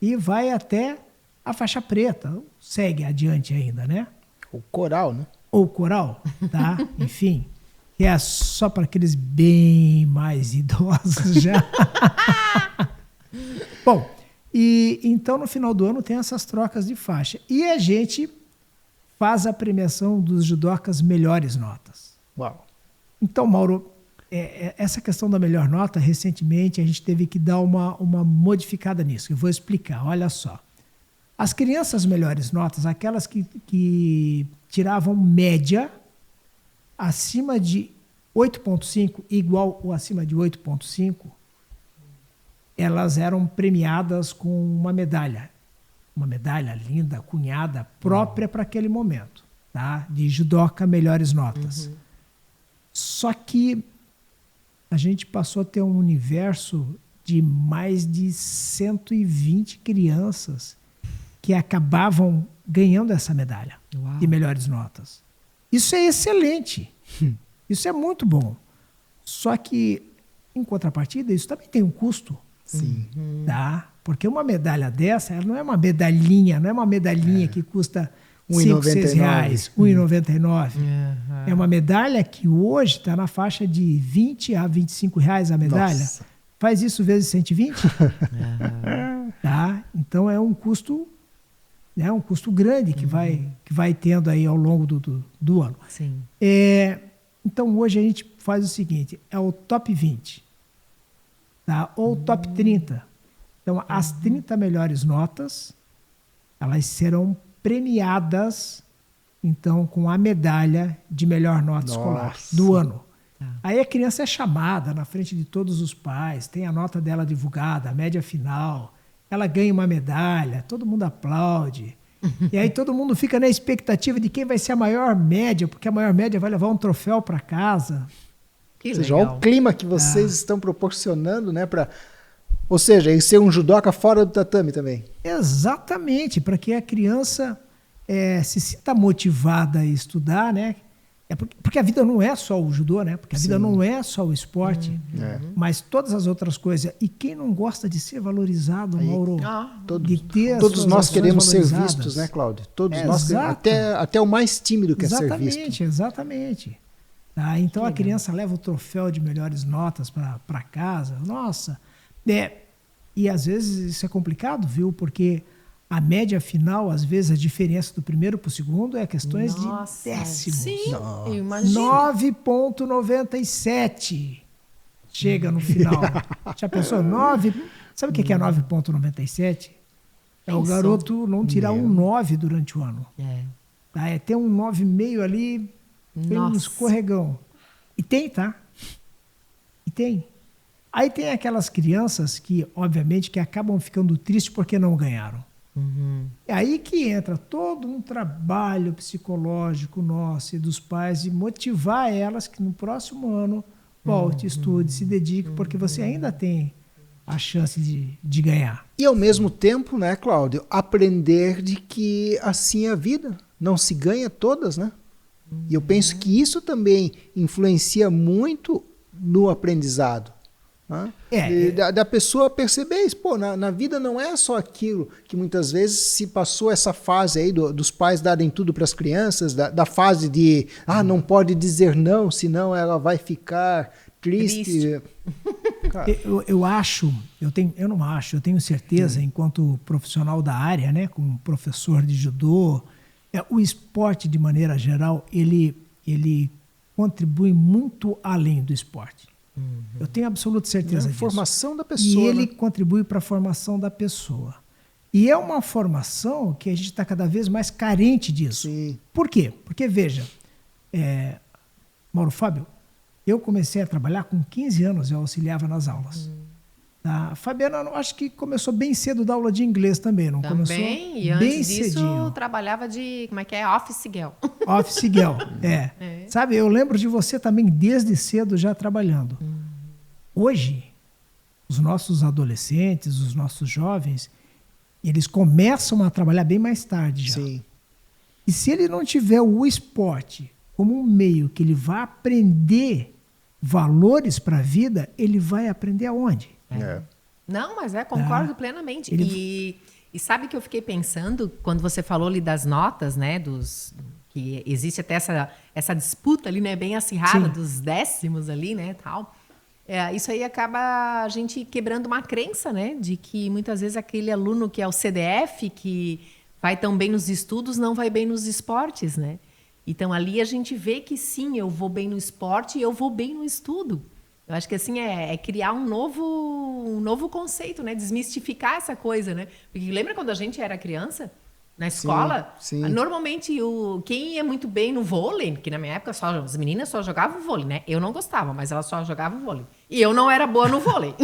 Speaker 2: e vai até a faixa preta, segue adiante ainda, né?
Speaker 3: O coral, né?
Speaker 2: Ou coral, tá? Enfim, que é só para aqueles bem mais idosos já. Bom, e então no final do ano tem essas trocas de faixa. E a gente faz a premiação dos judocas melhores notas.
Speaker 3: Uau!
Speaker 2: Então, Mauro, essa questão da melhor nota, recentemente a gente teve que dar uma modificada nisso. Eu vou explicar, olha só. As crianças melhores notas, aquelas que tiravam média acima de 8,5, igual ou acima de 8,5, elas eram premiadas com uma medalha linda, cunhada, própria para aquele momento, tá? De judoca melhores notas. Só que a gente passou a ter um universo de mais de 120 crianças que acabavam ganhando essa medalha de melhores notas. Isso é excelente. Isso é muito bom. Só que, em contrapartida, isso também tem um custo.
Speaker 3: Sim.
Speaker 2: Tá? Porque uma medalha dessa, ela não é uma medalhinha, que custa R$5, R$6, R$1,99. É uma medalha que hoje está na faixa de R$20 a R$25 a medalha.
Speaker 3: Nossa.
Speaker 2: Faz isso vezes 120. Tá? Então é um custo grande que vai tendo aí ao longo do ano.
Speaker 1: Sim.
Speaker 2: Então hoje a gente faz o seguinte, é o top 20, tá? Ou top 30. Então as 30 melhores notas, elas serão premiadas então com a medalha de melhor nota escolar do ano. Aí a criança é chamada na frente de todos os pais, tem a nota dela divulgada, a média final, ela ganha uma medalha, todo mundo aplaude. E aí todo mundo fica na expectativa de quem vai ser a maior média, porque a maior média vai levar um troféu para casa.
Speaker 3: Ou seja, olha o clima que vocês estão proporcionando, né? Ou seja, ser um judoca fora do tatame também.
Speaker 2: Exatamente, para que a criança se sinta motivada a estudar, né? Porque a vida não é só o judô, né? Porque a vida não é só o esporte, mas todas as outras coisas. E quem não gosta de ser valorizado, Mauro?
Speaker 3: Todos nós queremos ser vistos, né, Cláudio? Todos nós queremos, até o mais tímido quer ser visto.
Speaker 2: Exatamente. Tá? Então a criança leva o troféu de melhores notas para casa. Nossa! E às vezes isso é complicado, viu? Porque a média final, às vezes, a diferença do primeiro para o segundo é questões de décimos.
Speaker 1: Sim, eu imagino.
Speaker 2: 9,97 chega no final. Já pensou? Sabe o que é 9,97? É o garoto não tirar um 9 durante o ano. É ter um 9,5 ali, um escorregão. E tem, tá? E tem. Aí tem aquelas crianças que, obviamente, que acabam ficando tristes porque não ganharam. É aí que entra todo um trabalho psicológico nosso e dos pais de motivar elas que no próximo ano volte, estude, se dedique, porque você ainda tem a chance de ganhar.
Speaker 3: E ao mesmo tempo, né, Cláudio, aprender de que assim é a vida, não se ganha todas, né? E eu penso que isso também influencia muito no aprendizado. Da pessoa perceber isso. Pô, na vida não é só aquilo que muitas vezes se passou essa fase aí dos pais darem tudo para as crianças, da fase de não pode dizer não, senão ela vai ficar triste. Eu tenho certeza, enquanto profissional da área, né, como professor de judô, o esporte de maneira geral, ele contribui muito além do esporte. Eu tenho absoluta certeza disso. Formação da pessoa.
Speaker 2: E ele contribui para a formação da pessoa. E é uma formação que a gente está cada vez mais carente disso.
Speaker 3: Sim.
Speaker 2: Por quê? Porque, veja, Mauro Fábio, eu comecei a trabalhar com 15 anos, eu auxiliava nas aulas. A Fabiana, acho que começou bem cedo a dar aula de inglês também, não começou?
Speaker 1: E antes disso, trabalhava de, office girl.
Speaker 2: Office girl, Sabe, eu lembro de você também desde cedo já trabalhando. Hoje, os nossos adolescentes, os nossos jovens, eles começam a trabalhar bem mais tarde já.
Speaker 3: Sim.
Speaker 2: E se ele não tiver o esporte como um meio que ele vai aprender valores para a vida, ele vai aprender aonde?
Speaker 1: Não, mas concordo plenamente. E sabe que eu fiquei pensando, quando você falou ali das notas, né, que existe até essa disputa ali, né, bem acirrada, dos décimos ali, né, tal. Isso aí acaba a gente quebrando uma crença, né, de que muitas vezes aquele aluno que é o CDF, que vai tão bem nos estudos, não vai bem nos esportes, né? Então ali a gente vê que sim, eu vou bem no esporte e eu vou bem no estudo. Eu acho que assim é criar um novo conceito, né? Desmistificar essa coisa, né? Porque lembra quando a gente era criança? Na escola,
Speaker 3: sim.
Speaker 1: normalmente quem ia muito bem no vôlei, que na minha época as meninas só jogavam vôlei, né? Eu não gostava, mas elas só jogavam vôlei. E eu não era boa no vôlei.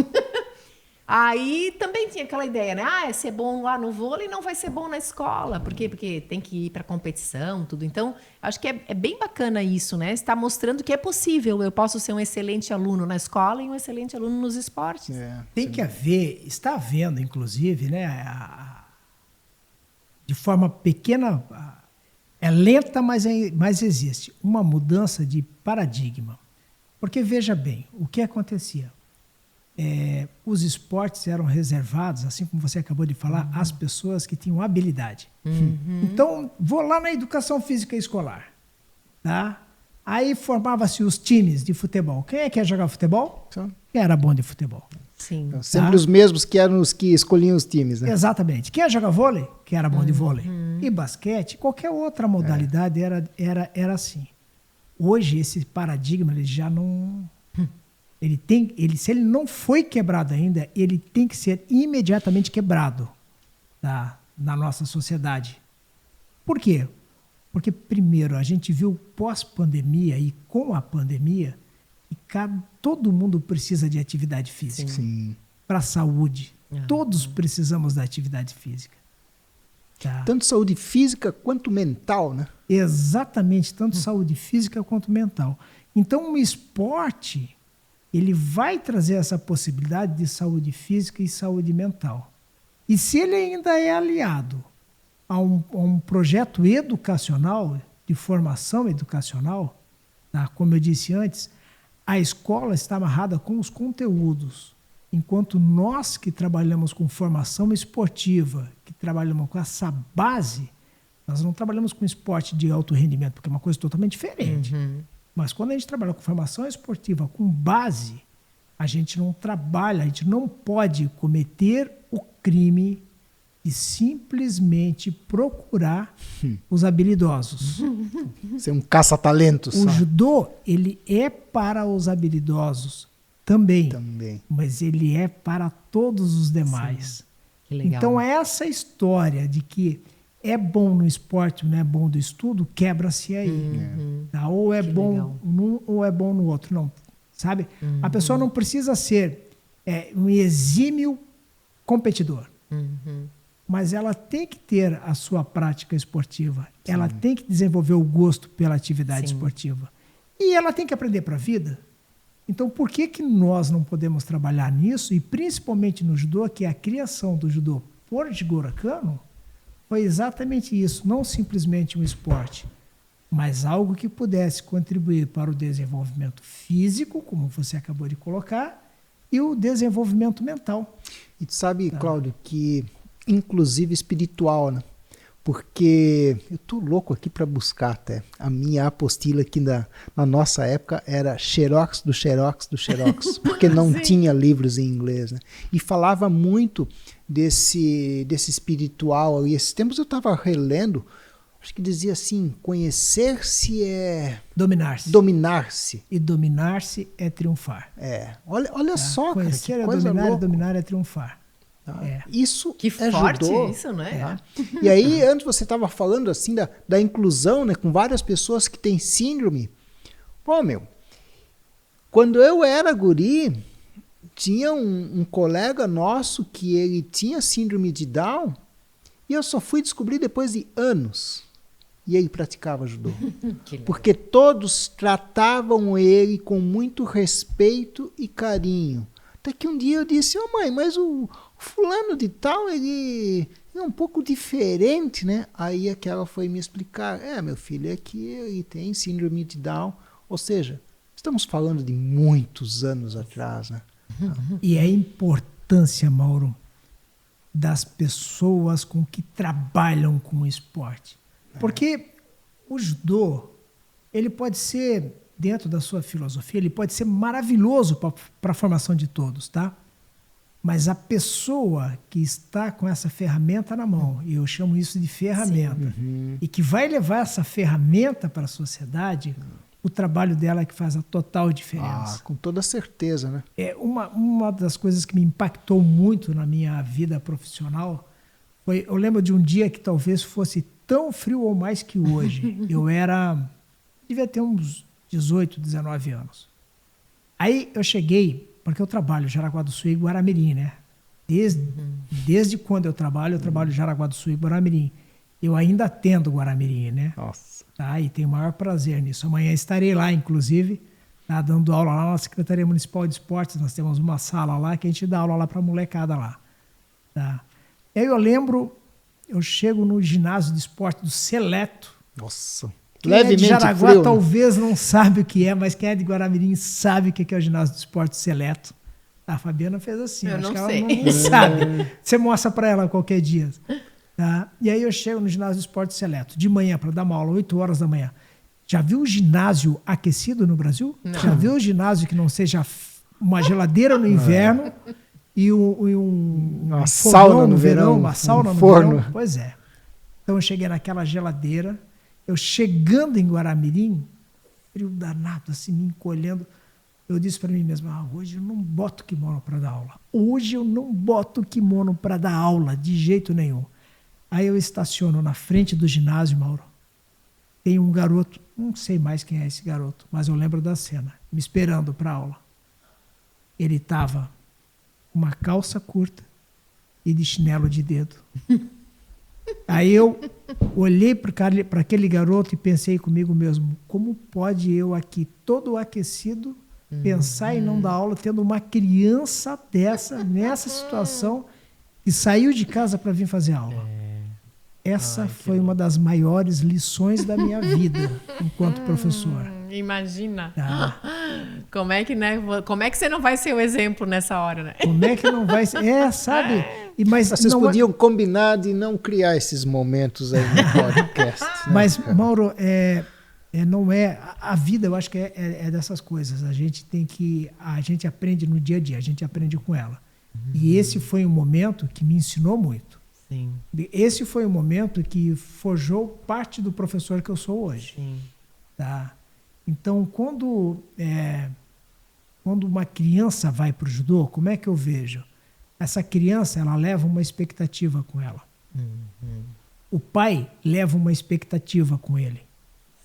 Speaker 1: Aí também tinha aquela ideia, né? Ah, ser bom lá no vôlei não vai ser bom na escola. Por quê? Porque tem que ir para competição, tudo. Então, acho que é bem bacana isso, né? Está mostrando que é possível. Eu posso ser um excelente aluno na escola e um excelente aluno nos esportes.
Speaker 2: Tem que haver, está havendo, inclusive, né? De forma pequena, é lenta, mas existe uma mudança de paradigma. Porque, veja bem, o que acontecia? Os esportes eram reservados, assim como você acabou de falar, às pessoas que tinham habilidade. Então, vou lá na educação física escolar. Tá? Aí formava-se os times de futebol. Quem é que ia jogar futebol? Quem era bom de futebol.
Speaker 1: Sim.
Speaker 3: Sempre os mesmos que eram os que escolhiam os times, né?
Speaker 2: Exatamente. Quem ia jogar vôlei? Quem era bom de vôlei. E basquete, qualquer outra modalidade era assim. Hoje, esse paradigma ele já não... se ele não foi quebrado ainda, ele tem que ser imediatamente quebrado, tá? Na nossa sociedade. Por quê? Porque, primeiro, a gente viu pós-pandemia e com a pandemia, todo mundo precisa de atividade física para a saúde. Todos precisamos da atividade física. Tá?
Speaker 3: Tanto saúde física quanto mental, né?
Speaker 2: Exatamente, tanto saúde física quanto mental. Então, o esporte... ele vai trazer essa possibilidade de saúde física e saúde mental. E se ele ainda é aliado a um projeto educacional, de formação educacional, tá? Como eu disse antes, a escola está amarrada com os conteúdos, enquanto nós que trabalhamos com formação esportiva, que trabalhamos com essa base, nós não trabalhamos com esporte de alto rendimento, porque é uma coisa totalmente diferente. Mas quando a gente trabalha com formação esportiva, com base, a gente não trabalha, a gente não pode cometer o crime de simplesmente procurar os habilidosos.
Speaker 3: Ser um caça-talentos.
Speaker 2: O judô, ele é para os habilidosos também. Mas ele é para todos os demais.
Speaker 1: Que legal.
Speaker 2: Então, essa história de que é bom no esporte, não é bom do estudo, quebra-se aí. Tá? Ou é bom num ou é bom no outro. Não, sabe? A pessoa não precisa ser um exímio competidor. Mas ela tem que ter a sua prática esportiva. Ela tem que desenvolver o gosto pela atividade esportiva. E ela tem que aprender para a vida. Então, por que nós não podemos trabalhar nisso? E principalmente no judô, que é a criação do judô por Jigoro Kano, foi exatamente isso. Não simplesmente um esporte, mas algo que pudesse contribuir para o desenvolvimento físico, como você acabou de colocar, e o desenvolvimento mental.
Speaker 3: E tu sabe, Cláudio, que inclusive espiritual, né? Porque eu tô louco aqui para buscar até. A minha apostila aqui na nossa época era xerox do xerox do xerox, porque não tinha livros em inglês, né? E falava muito desse espiritual. E esses tempos eu estava relendo, acho que dizia assim, conhecer-se é...
Speaker 2: Dominar-se.
Speaker 3: Dominar-se.
Speaker 2: E dominar-se é triunfar.
Speaker 3: Olha só, cara,
Speaker 2: conhecer
Speaker 3: que
Speaker 2: é
Speaker 3: coisa
Speaker 2: dominar,
Speaker 3: louca.
Speaker 2: E dominar é triunfar.
Speaker 3: Isso
Speaker 1: que
Speaker 3: é
Speaker 1: forte
Speaker 3: judô.
Speaker 1: isso, né?
Speaker 3: E aí, antes você estava falando assim da inclusão, né, com várias pessoas que têm síndrome. Pô, quando eu era guri, tinha um colega nosso que ele tinha síndrome de Down e eu só fui descobrir depois de anos. E ele praticava judô. Porque todos tratavam ele com muito respeito e carinho. Até que um dia eu disse, mãe, mas o fulano de tal, ele é um pouco diferente, né? Aí aquela foi me explicar, meu filho, é que ele tem síndrome de Down. Ou seja, estamos falando de muitos anos atrás, né?
Speaker 2: E a importância, Mauro, das pessoas com que trabalham com o esporte. Porque o judô, ele pode ser... dentro da sua filosofia, ele pode ser maravilhoso para a formação de todos, tá? Mas a pessoa que está com essa ferramenta na mão, e eu chamo isso de ferramenta, e que vai levar essa ferramenta para a sociedade, o trabalho dela é que faz a total diferença.
Speaker 3: Com toda certeza, né?
Speaker 2: Uma das coisas que me impactou muito na minha vida profissional Eu lembro de um dia que talvez fosse tão frio ou mais que hoje. Devia ter uns 18, 19 anos. Aí eu cheguei, porque eu trabalho em Jaraguá do Sul e Guaramirim, né? Desde quando eu trabalho em Jaraguá do Sul e Guaramirim. Eu ainda atendo Guaramirim, né?
Speaker 3: Nossa.
Speaker 2: Tá? E tenho o maior prazer nisso. Amanhã estarei lá, inclusive, tá? Dando aula lá na Secretaria Municipal de Esportes. Nós temos uma sala lá que a gente dá aula lá para a molecada lá. Tá? E aí eu lembro, eu chego no ginásio de esporte do Seleto.
Speaker 3: Nossa.
Speaker 2: Quem é de
Speaker 3: Levemente
Speaker 2: Jaraguá
Speaker 3: frio.
Speaker 2: talvez não sabe o que é, mas quem é de Guaramirim sabe o que é o ginásio de esporte Seleto. A Fabiana fez assim.
Speaker 1: Eu
Speaker 2: acho
Speaker 1: não
Speaker 2: que ela
Speaker 1: sei.
Speaker 2: não sabe. Você mostra para ela qualquer dia. Tá? E aí eu chego no ginásio de esporte Seleto, de manhã, para dar uma aula, 8 horas da manhã. Já viu o ginásio aquecido no Brasil?
Speaker 1: Não.
Speaker 2: Já viu o ginásio que não seja uma geladeira no inverno e um
Speaker 3: sauna no
Speaker 2: verão,
Speaker 3: verão,
Speaker 2: uma sauna
Speaker 3: um
Speaker 2: no
Speaker 3: forno.
Speaker 2: verão? Pois é. Então eu cheguei naquela geladeira, eu chegando em Guaramirim, frio danado, assim, me encolhendo. Eu disse para mim mesmo, hoje eu não boto kimono para dar aula. Hoje eu não boto kimono para dar aula, de jeito nenhum. Aí eu estaciono na frente do ginásio, Mauro. Tem um garoto, não sei mais quem é esse garoto, mas eu lembro da cena, me esperando para aula. Ele estava com uma calça curta e de chinelo de dedo. Aí eu olhei para aquele garoto e pensei comigo mesmo, como pode eu aqui, todo aquecido, pensar em não dar aula, tendo uma criança dessa, nessa situação, que saiu de casa para vir fazer aula. Essa foi uma das maiores lições da minha vida enquanto professor.
Speaker 1: Imagina.
Speaker 2: Tá?
Speaker 1: Como é que, né? Como é que você não vai ser o exemplo nessa hora, né?
Speaker 2: Como é que não vai ser? Sabe? Mas
Speaker 3: Vocês
Speaker 2: não
Speaker 3: podiam combinar de não criar esses momentos aí no podcast. Né?
Speaker 2: Mas, Mauro, não é a vida, eu acho que é dessas coisas. A gente aprende no dia a dia, a gente aprende com ela. E esse foi um momento que me ensinou muito.
Speaker 1: Sim.
Speaker 2: Esse foi um momento que forjou parte do professor que eu sou hoje.
Speaker 1: Sim.
Speaker 2: Tá? Então, quando uma criança vai para o judô, como é que eu vejo? Essa criança, ela leva uma expectativa com ela. O pai leva uma expectativa com ele.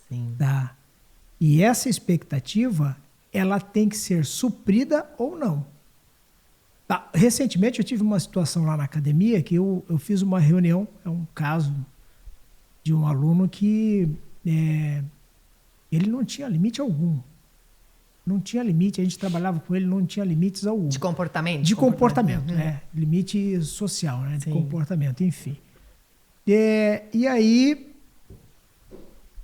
Speaker 1: Sim.
Speaker 2: Tá? E essa expectativa, ela tem que ser suprida ou não. Tá? Recentemente eu tive uma situação lá na academia que eu fiz uma reunião, é um caso de um aluno que ele não tinha limite algum. Não tinha limite, a gente trabalhava com ele, não tinha limites algum.
Speaker 1: De comportamento?
Speaker 2: De comportamento, limite social, né? De
Speaker 1: Sim.
Speaker 2: comportamento, enfim. E aí,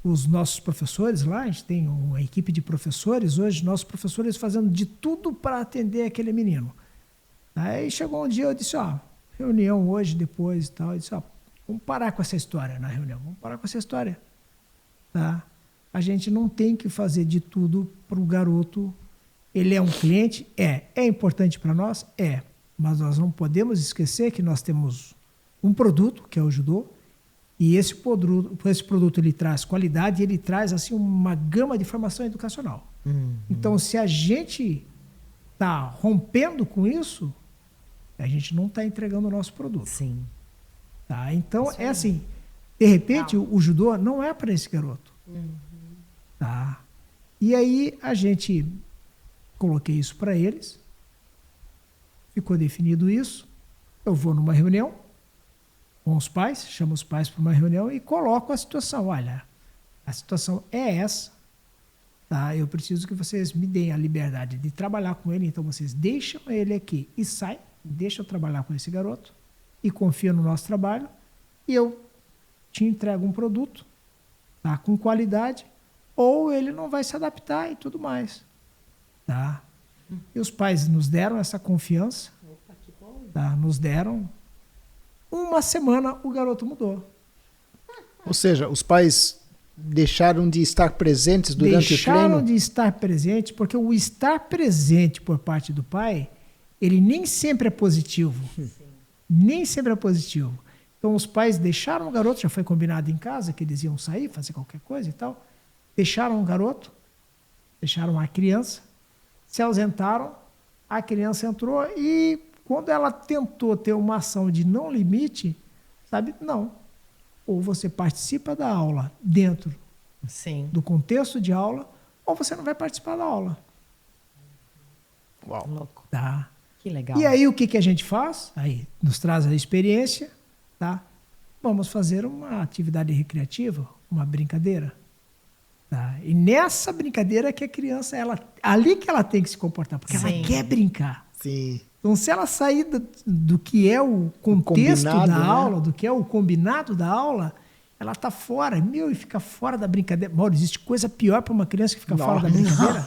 Speaker 2: os nossos professores lá, a gente tem uma equipe de professores, hoje, nossos professores fazendo de tudo para atender aquele menino. Aí chegou um dia, eu disse, reunião hoje, depois e tal, eu disse, vamos parar com essa história na reunião, vamos parar com essa história. Tá? A gente não tem que fazer de tudo para o garoto. Ele é um cliente? É importante para nós? Mas nós não podemos esquecer que nós temos um produto, que é o judô, e esse produto ele traz qualidade, ele traz assim, uma gama de formação educacional. Então, se a gente está rompendo com isso, a gente não está entregando o nosso produto.
Speaker 1: Sim.
Speaker 2: Tá? Então, assim, de repente, o judô não é para esse garoto. Tá? E aí, coloquei isso para eles, ficou definido isso, eu vou numa reunião com os pais, chamo os pais para uma reunião e coloco a situação. Olha, a situação é essa, tá? Eu preciso que vocês me deem a liberdade de trabalhar com ele, então vocês deixam ele aqui e saem, deixam eu trabalhar com esse garoto e confiam no nosso trabalho e eu te entrego um produto, tá? Com qualidade, ou ele não vai se adaptar e tudo mais. Tá? E os pais nos deram essa confiança, tá? Nos deram. Uma semana o garoto mudou.
Speaker 3: Ou seja, os pais deixaram de estar presentes durante o treino?
Speaker 2: Deixaram de estar presentes, porque o estar presente por parte do pai, ele nem sempre é positivo. Nem sempre é positivo. Então os pais deixaram o garoto, já foi combinado em casa que eles iam sair, fazer qualquer coisa e tal. Deixaram o garoto, deixaram a criança, se ausentaram, a criança entrou e quando ela tentou ter uma ação de não limite, sabe? Não. Ou você participa da aula dentro
Speaker 1: Sim.
Speaker 2: do contexto de aula, ou você não vai participar da aula.
Speaker 3: Uau.
Speaker 1: Louco.
Speaker 2: Tá?
Speaker 1: Que legal.
Speaker 2: E aí o que a gente faz? Aí nos traz a experiência, tá? Vamos fazer uma atividade recreativa, uma brincadeira. Tá? E nessa brincadeira que a criança, ali que ela tem que se comportar, porque
Speaker 1: Sim.
Speaker 2: ela quer brincar.
Speaker 3: Sim.
Speaker 2: Então, se ela sair do que é o contexto
Speaker 3: combinado,
Speaker 2: da
Speaker 3: né?
Speaker 2: aula, do que é o combinado da aula, ela está fora. E fica fora da brincadeira. Mauro, existe coisa pior para uma criança que fica fora da brincadeira?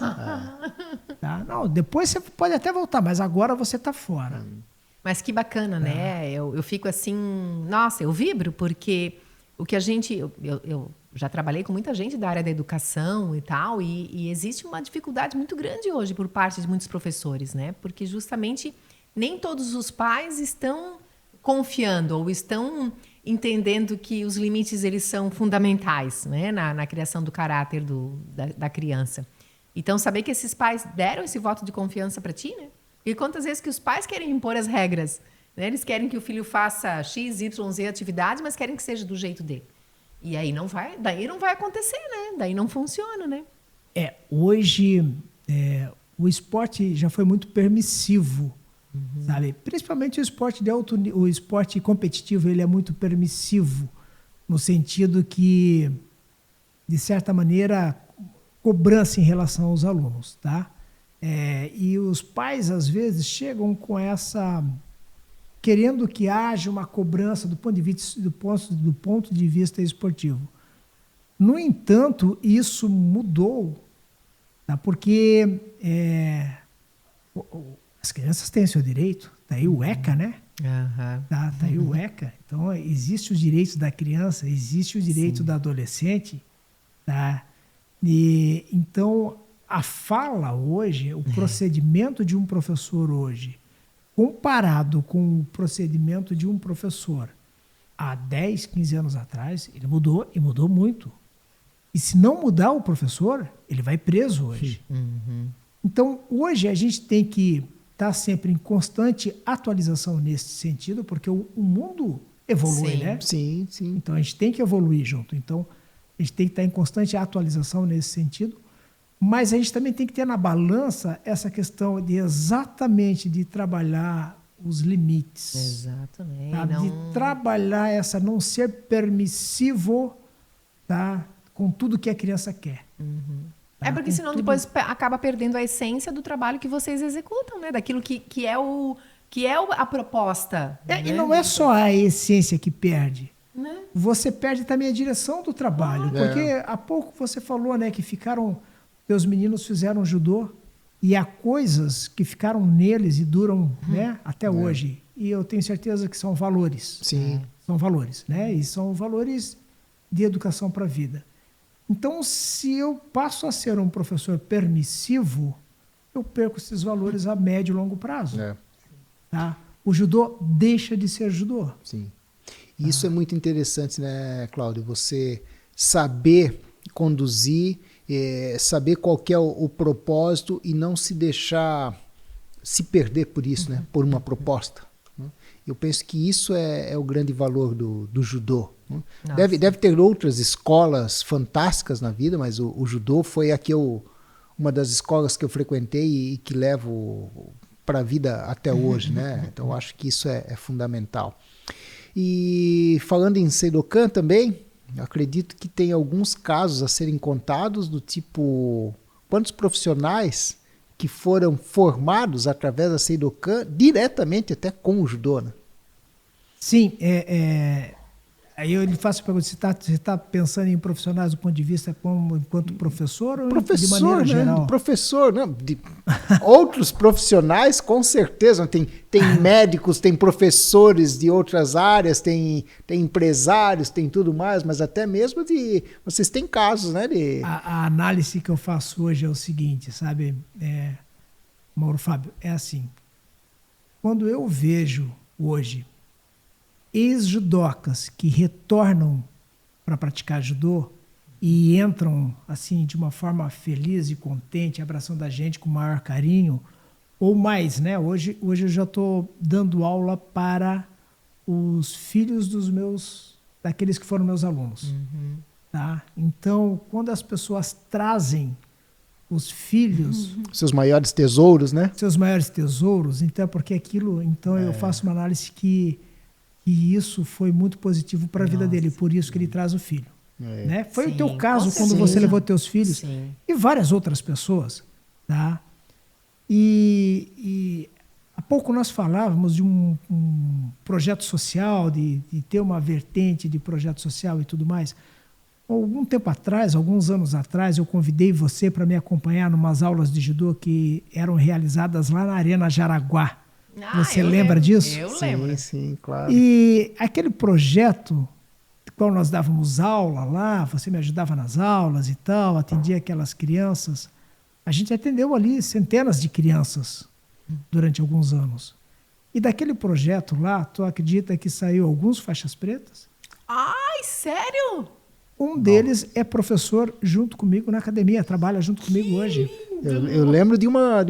Speaker 2: Tá? Não, depois você pode até voltar, mas agora você está fora.
Speaker 1: Mas que bacana, né? Eu fico assim, nossa, eu vibro, porque o que a gente. Eu já trabalhei com muita gente da área da educação e tal, e existe uma dificuldade muito grande hoje por parte de muitos professores, né? Porque justamente nem todos os pais estão confiando ou estão entendendo que os limites eles são fundamentais, né? Na criação do caráter da criança. Então, saber que esses pais deram esse voto de confiança para ti, né? E quantas vezes que os pais querem impor as regras, né? Eles querem que o filho faça X, Y, Z atividade, mas querem que seja do jeito dele. E aí daí não vai acontecer, né? Daí não funciona, né?
Speaker 2: Hoje o esporte já foi muito permissivo, sabe? Principalmente o esporte de o esporte competitivo, ele é muito permissivo, no sentido que, de certa maneira, cobrança em relação aos alunos, tá? E os pais, às vezes, chegam com querendo que haja uma cobrança do ponto de vista esportivo. No entanto, isso mudou, tá? Porque as crianças têm seu direito, tá aí o ECA, né?
Speaker 1: Uhum.
Speaker 2: Tá aí o ECA. Então, existe os direitos da criança, existe o direito da adolescente, tá? E, então, a fala hoje, o procedimento de um professor hoje, comparado com o procedimento de um professor há 10, 15 anos atrás, ele mudou e mudou muito. E se não mudar o professor, ele vai preso hoje.
Speaker 1: Uhum.
Speaker 2: Então, hoje a gente tem que estar sempre em constante atualização nesse sentido, porque o mundo evolui,
Speaker 1: Sim.
Speaker 2: né?
Speaker 3: Sim, sim.
Speaker 2: Então, a gente tem que evoluir junto. Então, a gente tem que estar em constante atualização nesse sentido. Mas a gente também tem que ter na balança essa questão de exatamente de trabalhar os limites.
Speaker 1: Exato, né?
Speaker 2: Tá? De trabalhar não ser permissivo, tá? Com tudo que a criança quer. Tá?
Speaker 1: Porque
Speaker 2: Com
Speaker 1: senão
Speaker 2: tudo...
Speaker 1: depois acaba perdendo a essência do trabalho que vocês executam, né? Daquilo que é a proposta.
Speaker 2: E
Speaker 1: né?
Speaker 2: não é só a essência que perde.
Speaker 1: Né?
Speaker 2: Você perde também a direção do trabalho. Porque há pouco você falou, né, que os meninos fizeram judô e há coisas que ficaram neles e duram, né, até hoje. E eu tenho certeza que são valores.
Speaker 3: Sim.
Speaker 2: São valores, né? E são valores de educação para a vida. Então, se eu passo a ser um professor permissivo, eu perco esses valores a médio e longo prazo. Tá? O judô deixa de ser judô.
Speaker 3: Sim. E isso é muito interessante, né, Cláudio? Você saber conduzir, saber qual que é o propósito e não se deixar se perder por isso, né? Por uma proposta. Né? Eu penso que isso é o grande valor do judô. Né? Deve ter outras escolas fantásticas na vida, mas o judô foi uma das escolas que eu frequentei e que levo para a vida até hoje, né? Então, eu acho que isso é fundamental. E falando em Seidokan também, eu acredito que tem alguns casos a serem contados do tipo, quantos profissionais que foram formados através da Seidokan diretamente até com o judô, né?
Speaker 2: Sim, aí eu lhe faço a pergunta, você está pensando em profissionais do ponto de vista enquanto professor ou de maneira geral?
Speaker 3: Professor, né? Outros profissionais, com certeza. Tem médicos, tem professores de outras áreas, tem empresários, tem tudo mais, mas até mesmo vocês têm casos, né?
Speaker 2: A análise que eu faço hoje é o seguinte, sabe, Mauro Fábio, é assim, quando eu vejo hoje ex-judocas que retornam para praticar judô e entram assim de uma forma feliz e contente, abraçando a gente com o maior carinho, ou mais, né? Hoje eu já estou dando aula para os filhos daqueles que foram meus alunos. Tá? Então, quando as pessoas trazem os filhos,
Speaker 3: Seus maiores tesouros, né?
Speaker 2: seus maiores tesouros, então porque aquilo, então eu faço uma análise que isso foi muito positivo para a vida dele, por isso que ele traz o filho. Né? Foi o teu
Speaker 1: Sim,
Speaker 2: caso
Speaker 1: com
Speaker 2: quando você
Speaker 1: certeza.
Speaker 2: levou teus filhos
Speaker 1: Sim.
Speaker 2: e várias outras pessoas, tá? E há pouco nós falávamos de um projeto social, de ter uma vertente de projeto social e tudo mais. Algum tempo atrás, alguns anos atrás, eu convidei você para me acompanhar em umas aulas de judô que eram realizadas lá na Arena Jaraguá. Você
Speaker 1: eu
Speaker 2: lembra
Speaker 1: lembro.
Speaker 2: disso?
Speaker 1: Eu lembro.
Speaker 3: Sim, claro.
Speaker 2: E aquele projeto, qual nós dávamos aula lá, você me ajudava nas aulas e tal, atendia aquelas crianças. A gente atendeu ali centenas de crianças durante alguns anos. E daquele projeto lá, tu acredita que saiu alguns faixas pretas?
Speaker 1: Ai, sério?
Speaker 2: Um deles é professor junto comigo na academia, trabalha junto comigo hoje.
Speaker 3: Eu lembro de uma.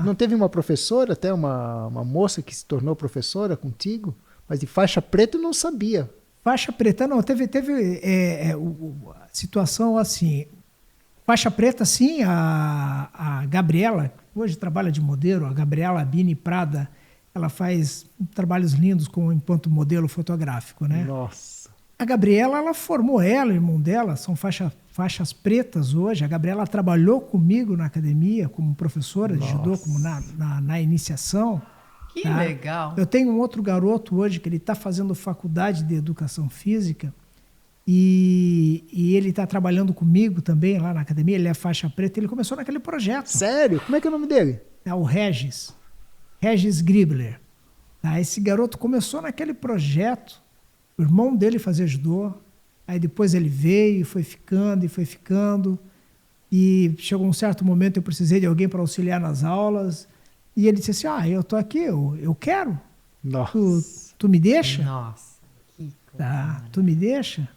Speaker 3: Não teve uma professora, até uma moça que se tornou professora contigo, mas de faixa preta eu não sabia.
Speaker 2: Faixa preta, não, teve a situação assim. Faixa preta, sim, a Gabriela, hoje trabalha de modelo, a Gabriela Bini Prada, ela faz trabalhos lindos enquanto modelo fotográfico, né?
Speaker 3: Nossa.
Speaker 2: A Gabriela, ela formou ela, o irmão dela, são faixas pretas hoje. A Gabriela trabalhou comigo na academia como professora de judô, como na iniciação.
Speaker 1: Que
Speaker 2: tá?
Speaker 1: legal.
Speaker 2: Eu tenho um outro garoto hoje que ele está fazendo faculdade de educação física e ele está trabalhando comigo também lá na academia. Ele é faixa preta, ele começou naquele projeto.
Speaker 3: Sério? Como é que é o nome dele?
Speaker 2: É o Regis Gribler. Tá? Esse garoto começou naquele projeto. O irmão dele fazia judô, aí depois ele veio e foi ficando, e chegou um certo momento eu precisei de alguém para auxiliar nas aulas, e ele disse assim, eu tô aqui, eu quero,
Speaker 3: Nossa.
Speaker 2: tu me deixa?
Speaker 1: Nossa, que coisa.
Speaker 2: Tá, tu me deixa?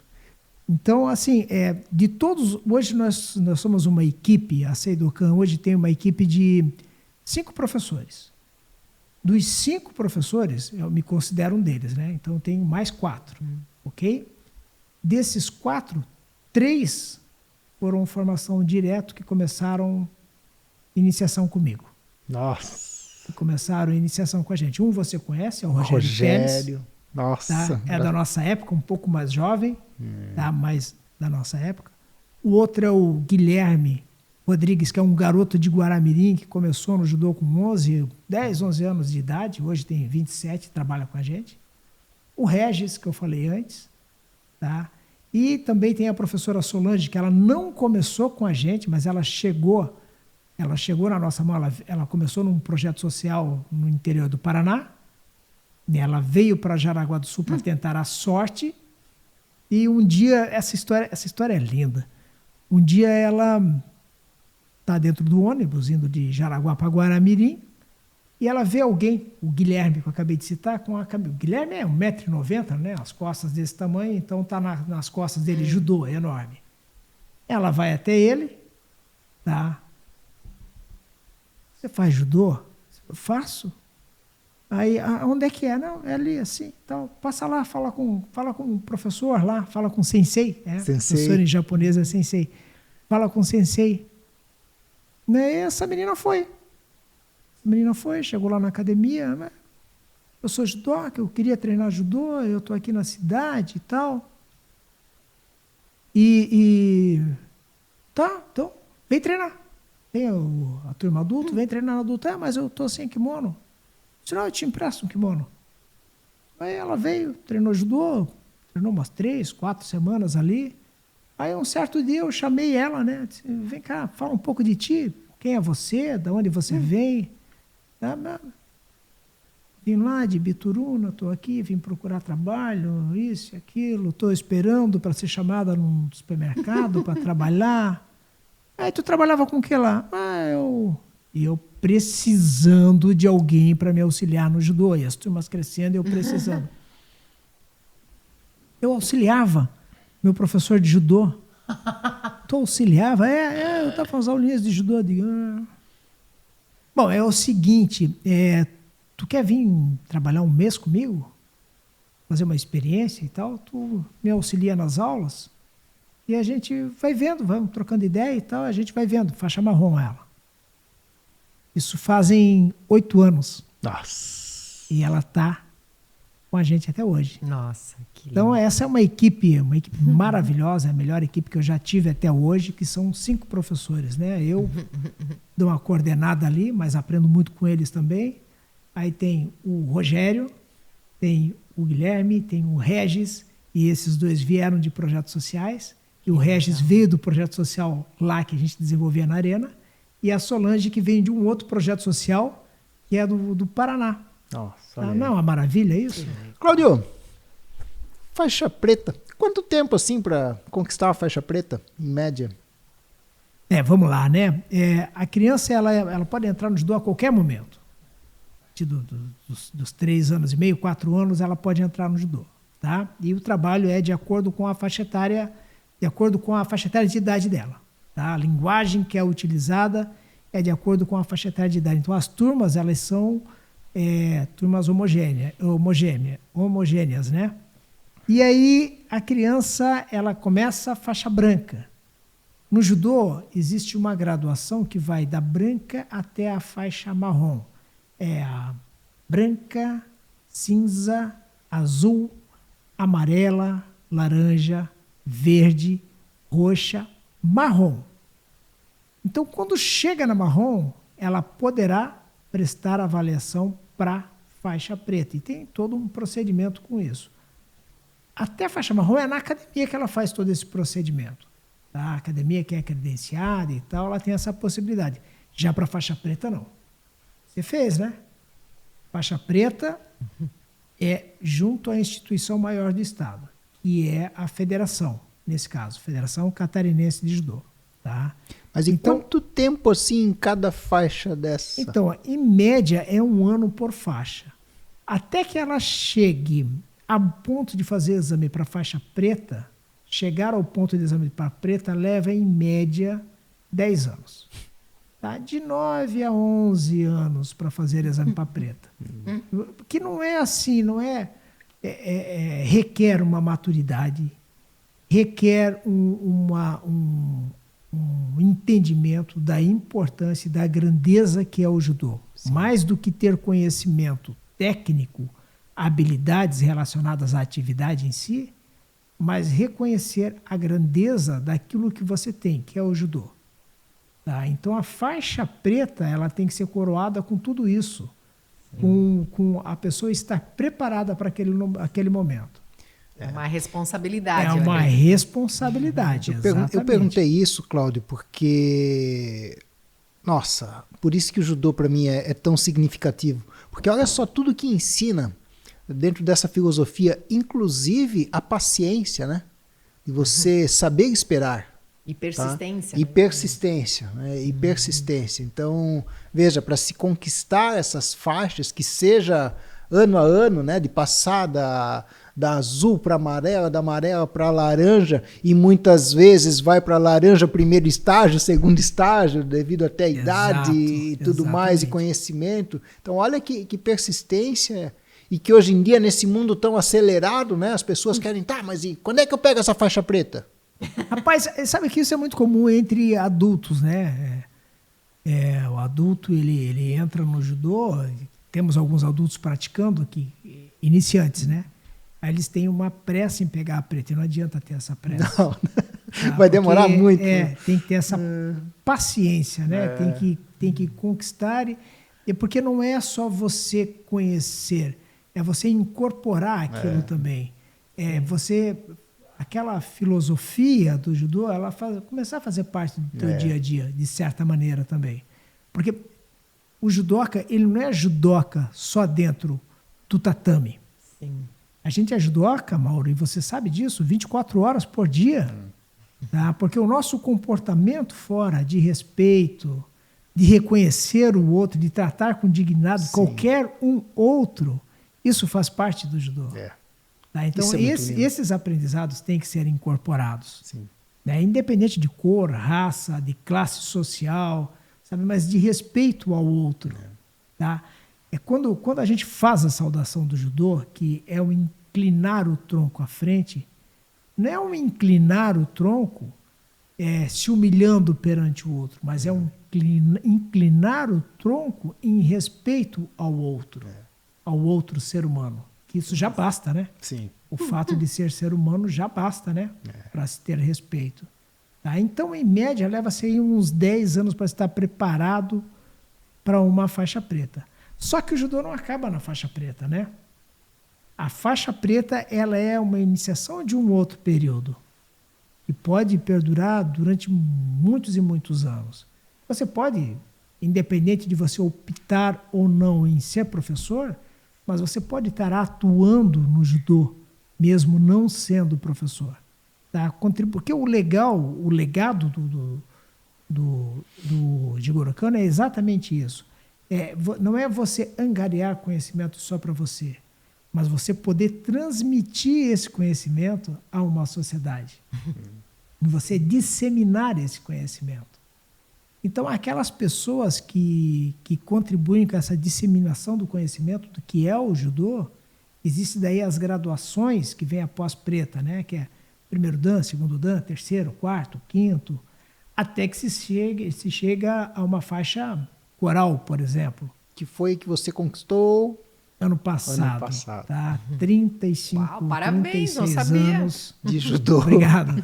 Speaker 2: Então, assim, de todos, hoje nós somos uma equipe, a Seidokan hoje tem uma equipe de 5 professores. Dos 5 professores, eu me considero um deles, né? Então eu tenho mais 4, ok? Desses 4, 3 foram formação direto que começaram iniciação comigo.
Speaker 3: Nossa.
Speaker 2: Que começaram iniciação com a gente. Um você conhece, é o Rogério Teles,
Speaker 3: Nossa.
Speaker 2: tá? É da nossa época, um pouco mais jovem, tá? Mais da nossa época. O outro é o Guilherme Rodrigues, que é um garoto de Guaramirim, que começou no judô com 10, 11 anos de idade, hoje tem 27, trabalha com a gente. O Regis, que eu falei antes, tá? E também tem a professora Solange, que ela não começou com a gente, mas ela chegou na nossa mão, ela começou num projeto social no interior do Paraná, ela veio para Jaraguá do Sul para tentar a sorte, e um dia, essa história é linda, um dia ela está dentro do ônibus, indo de Jaraguá para Guaramirim, e ela vê alguém, o Guilherme, que eu acabei de citar, o Guilherme é 1,90 m, né? As costas desse tamanho, então está nas costas dele judô, é enorme. Ela vai até ele, tá? Você faz judô? Eu faço. Aí, onde é que é? Não, é ali, assim, então, passa lá, fala com o professor lá, fala com o sensei, professor em japonês é sensei, fala com o sensei. E essa menina foi. Chegou lá na academia. Eu sou judoca, eu queria treinar judô, eu estou aqui na cidade e tal. Tá, então, vem treinar. Tem a turma adulto, vem treinar adulto. Mas eu estou sem kimono. Senão eu te empresto um kimono. Aí ela veio, treinou judô, treinou umas 3, 4 semanas ali. Aí um certo dia eu chamei ela, né? Disse, vem cá, fala um pouco de ti. Quem é você? De onde você vem? Vim lá de Bituruna, estou aqui, vim procurar trabalho, isso e aquilo. Estou esperando para ser chamada num supermercado para trabalhar. Aí tu trabalhava com o que lá? Eu precisando de alguém para me auxiliar no judô. E as turmas crescendo, eu precisando. Eu auxiliava meu professor de judô. Tu auxiliava? Eu estava fazendo aulinhas de judô. Bom, é o seguinte, tu quer vir trabalhar um mês comigo? fazer uma experiência e tal, tu me auxilia nas aulas e a gente vai vendo, vamos trocando ideia e tal, a gente vai vendo, faixa marrom ela. Isso fazem 8 anos.
Speaker 3: Nossa.
Speaker 2: E ela está com a gente até hoje.
Speaker 1: Nossa, que lindo.
Speaker 2: Então essa é uma equipe maravilhosa, a melhor equipe que eu já tive até hoje, que são 5 professores, né? Eu dou uma coordenada ali, mas aprendo muito com eles também. Aí tem o Rogério, tem o Guilherme, tem o Regis, e esses 2 vieram de projetos sociais. E o Regis veio do projeto social lá que a gente desenvolvia na Arena, e a Solange, que vem de um outro projeto social, que é do Paraná.
Speaker 3: Nossa.
Speaker 2: Não é uma maravilha isso?
Speaker 3: Cláudio, faixa preta. Quanto tempo assim para conquistar a faixa preta, em média?
Speaker 2: Vamos lá, né? A criança ela pode entrar no judô a qualquer momento. Dos 3 anos e meio, 4 anos, ela pode entrar no judô, tá? E o trabalho é de acordo com a faixa etária, de idade dela, tá? A linguagem que é utilizada é de acordo com a faixa etária de idade. Então as turmas, elas são turmas homogêneas, né? E aí a criança, ela começa a faixa branca. No judô existe uma graduação que vai da branca até a faixa marrom. É a branca, cinza, azul, amarela, laranja, verde, roxa, marrom. Então, quando chega na marrom, ela poderá prestar avaliação para faixa preta. E tem todo um procedimento com isso. Até a faixa marrom é na academia que ela faz todo esse procedimento. Tá? A academia que é credenciada e tal, ela tem essa possibilidade. Já para faixa preta, não. Você fez, né? Faixa preta é junto à instituição maior do Estado, que é a federação, nesse caso, Federação Catarinense de Judô. Tá?
Speaker 3: Mas em quanto tempo assim em cada faixa dessa?
Speaker 2: Então, em média, é 1 ano por faixa. Até que ela chegue a ponto de fazer exame para faixa preta, chegar ao ponto de exame para preta leva, em média, 10 anos. Tá? De 9 a 11 anos para fazer exame para preta. Que não é assim, não é, requer uma maturidade, requer um entendimento da importância e da grandeza que é o judô. Sim. Mais do que ter conhecimento técnico, habilidades relacionadas à atividade em si, mas reconhecer a grandeza daquilo que você tem, que é o judô. Tá? Então a faixa preta, ela tem que ser coroada com tudo isso, com a pessoa estar preparada para aquele momento.
Speaker 1: É uma responsabilidade.
Speaker 2: É uma responsabilidade,
Speaker 3: eu perguntei isso, Cláudio, porque, nossa, por isso que o judô para mim é tão significativo. Porque olha só tudo que ensina dentro dessa filosofia, inclusive a paciência, né? De você saber esperar.
Speaker 1: E persistência.
Speaker 3: Tá? E persistência, né? E persistência. Então, veja, para se conquistar essas faixas, que seja ano a ano, né? De passar da azul para amarela, da amarela para laranja, e muitas vezes vai para laranja primeiro estágio, segundo estágio, devido até a idade e tudo mais, e conhecimento. Então, olha que persistência, e que hoje em dia, nesse mundo tão acelerado, né? As pessoas querem, mas e quando é que eu pego essa faixa preta?
Speaker 2: Rapaz, sabe que isso é muito comum entre adultos, né? O adulto, ele entra no judô, temos alguns adultos praticando aqui, iniciantes, né? Aí eles têm uma pressa em pegar a preta, e não adianta ter essa pressa.
Speaker 3: Não, vai demorar muito.
Speaker 2: Tem que ter essa paciência, né? Tem que conquistar, porque não é só você conhecer, é você incorporar aquilo também. Aquela filosofia do judô, ela começar a fazer parte do teu dia a dia, de certa maneira também. Porque o judoca, ele não é judoca só dentro do tatame.
Speaker 1: Sim.
Speaker 2: A gente é judoca, Mauro, e você sabe disso, 24 horas por dia. Tá? Porque o nosso comportamento fora de respeito, de reconhecer o outro, de tratar com dignidade qualquer outro, isso faz parte do judô. Tá? Então, esses aprendizados têm que ser incorporados. Né? Independente de cor, raça, de classe social, sabe? Mas de respeito ao outro. Tá? Quando a gente faz a saudação do judô, que é o inclinar o tronco à frente, não é um inclinar o tronco se humilhando perante o outro, mas é um inclinar o tronco em respeito ao outro ser humano. Que isso já basta, né?
Speaker 3: Sim.
Speaker 2: O fato de ser humano já basta, né? Para se ter respeito. Tá? Então, em média, leva-se aí uns 10 anos para estar preparado para uma faixa preta. Só que o judô não acaba na faixa preta, né? A faixa preta, ela é uma iniciação de um outro período e pode perdurar durante muitos e muitos anos. Você pode, independente de você optar ou não em ser professor, mas você pode estar atuando no judô, mesmo não sendo professor. Tá? Porque o legado do Jigoro Kano é exatamente isso. Não é você angariar conhecimento só para você, mas você poder transmitir esse conhecimento a uma sociedade. Você disseminar esse conhecimento. Então, aquelas pessoas que contribuem com essa disseminação do conhecimento do que é o judô, existem daí as graduações que vem após preta, né? Que é primeiro dan, segundo dan, terceiro, quarto, quinto, até que se chega a uma faixa coral, por exemplo.
Speaker 3: Que foi que você conquistou?
Speaker 2: Ano passado. Tá? 35,
Speaker 1: Uau, parabéns,
Speaker 2: 36
Speaker 1: não sabia.
Speaker 2: anos
Speaker 3: De judô.
Speaker 2: Obrigado.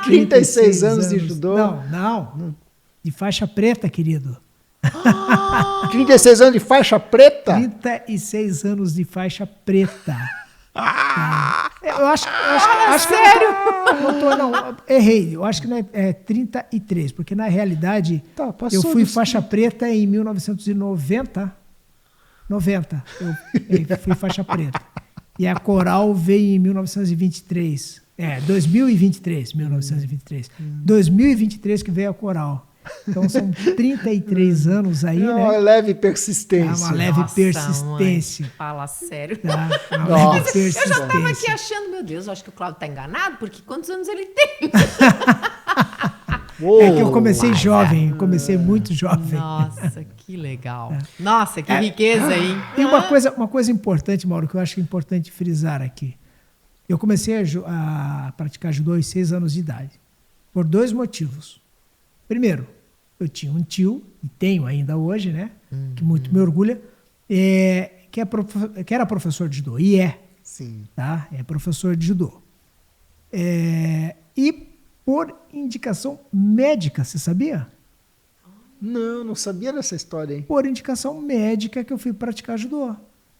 Speaker 3: 36 anos de judô.
Speaker 2: Não. De faixa preta, querido.
Speaker 3: 36 anos de faixa preta?
Speaker 2: 36 anos de faixa preta. Tá. Eu acho
Speaker 1: sério?
Speaker 2: Não, errei. Eu acho que não é 33, porque na realidade eu fui faixa preta em 1990. Eu fui faixa preta. E a coral veio em 1923. 2023. 2023 que veio a coral. Então são 33 anos aí, né?
Speaker 3: Uma leve persistência.
Speaker 2: Uma leve persistência.
Speaker 1: Mãe, fala sério.
Speaker 2: Tá?
Speaker 1: Eu já estava aqui achando, meu Deus, eu acho que o Cláudio está enganado, porque quantos anos ele tem?
Speaker 2: É que eu comecei jovem, comecei muito jovem.
Speaker 1: Nossa, que legal. Nossa, que riqueza, hein?
Speaker 2: E uma coisa importante, Mauro, que eu acho que é importante frisar aqui. Eu comecei a praticar judô aos 6 anos de idade, por 2 motivos. Primeiro, eu tinha um tio, e tenho ainda hoje, né? Que muito me orgulha, que era professor de judô, e é.
Speaker 3: Sim.
Speaker 2: Tá? É professor de judô. E por indicação médica, você sabia?
Speaker 3: Não sabia dessa história, hein?
Speaker 2: Por indicação médica que eu fui praticar judô.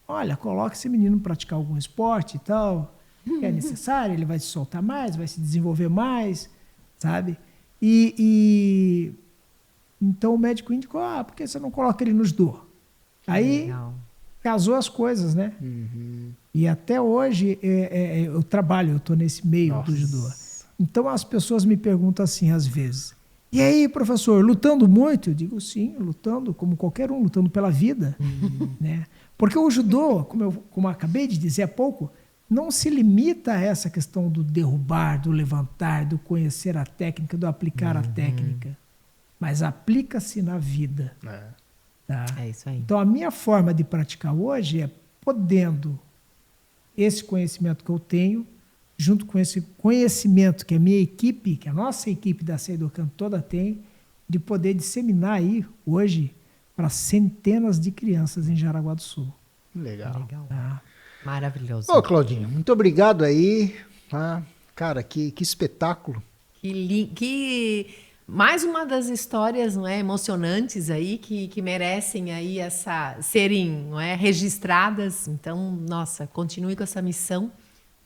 Speaker 2: Olha, coloca esse menino para praticar algum esporte e tal, que é necessário, ele vai se soltar mais, vai se desenvolver mais, sabe? Então o médico indicou, por que você não coloca ele no judô? Aí casou as coisas, né? E até hoje eu trabalho, eu estou nesse meio do judô. Então as pessoas me perguntam assim às vezes, e aí, professor, lutando muito? Eu digo, sim, lutando, como qualquer um, lutando pela vida. Né? Porque o judô, como eu acabei de dizer há pouco, não se limita a essa questão do derrubar, do levantar, do conhecer a técnica, do aplicar a técnica. Mas aplica-se na vida. Tá?
Speaker 1: É isso aí.
Speaker 2: Então, a minha forma de praticar hoje é podendo esse conhecimento que eu tenho, junto com esse conhecimento que a minha equipe, que a nossa equipe da Seidokan toda tem, de poder disseminar aí, hoje, para centenas de crianças em Jaraguá do Sul.
Speaker 3: Legal.
Speaker 2: Tá?
Speaker 1: Maravilhoso.
Speaker 3: Ô, Claudinho, muito obrigado aí. Cara, que espetáculo.
Speaker 1: Mais uma das histórias, não é, emocionantes aí que merecem aí serem, não é, registradas. Então, nossa, continue com essa missão,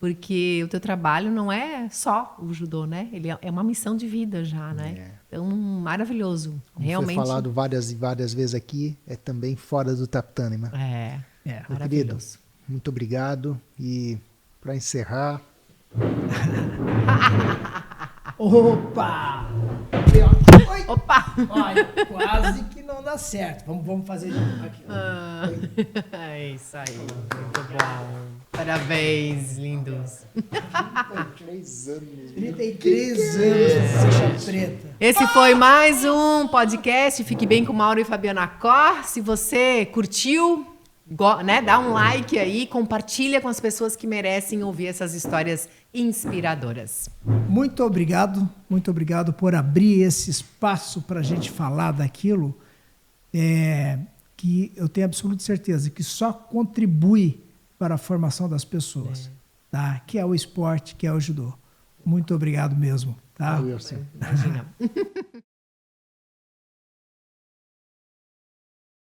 Speaker 1: porque o teu trabalho não é só o judô, né? Ele é uma missão de vida já, né? Então, maravilhoso.
Speaker 3: Como
Speaker 1: realmente.
Speaker 3: foi falado várias e várias vezes aqui, é também fora do tatame, né?
Speaker 1: Maravilhoso.
Speaker 3: Querido, muito obrigado. E para encerrar...
Speaker 2: Opa!
Speaker 1: Opa!
Speaker 2: Olha, quase que não dá certo. Vamos fazer de novo aqui.
Speaker 1: É isso aí. Muito bom. Parabéns, lindos.
Speaker 3: 33 anos.
Speaker 2: 33 anos de faixa preta.
Speaker 1: Esse foi mais um podcast. Fique bem com Mauro e Fabiana Cor. Se você curtiu, né, dá um like aí, compartilha com as pessoas que merecem ouvir essas histórias inspiradoras.
Speaker 2: Muito obrigado por abrir esse espaço para a gente falar daquilo que eu tenho absoluta certeza que só contribui para a formação das pessoas, tá? Que é o esporte, que é o judô. Muito obrigado mesmo. Tá?
Speaker 3: Valeu, sim.
Speaker 1: Imagina.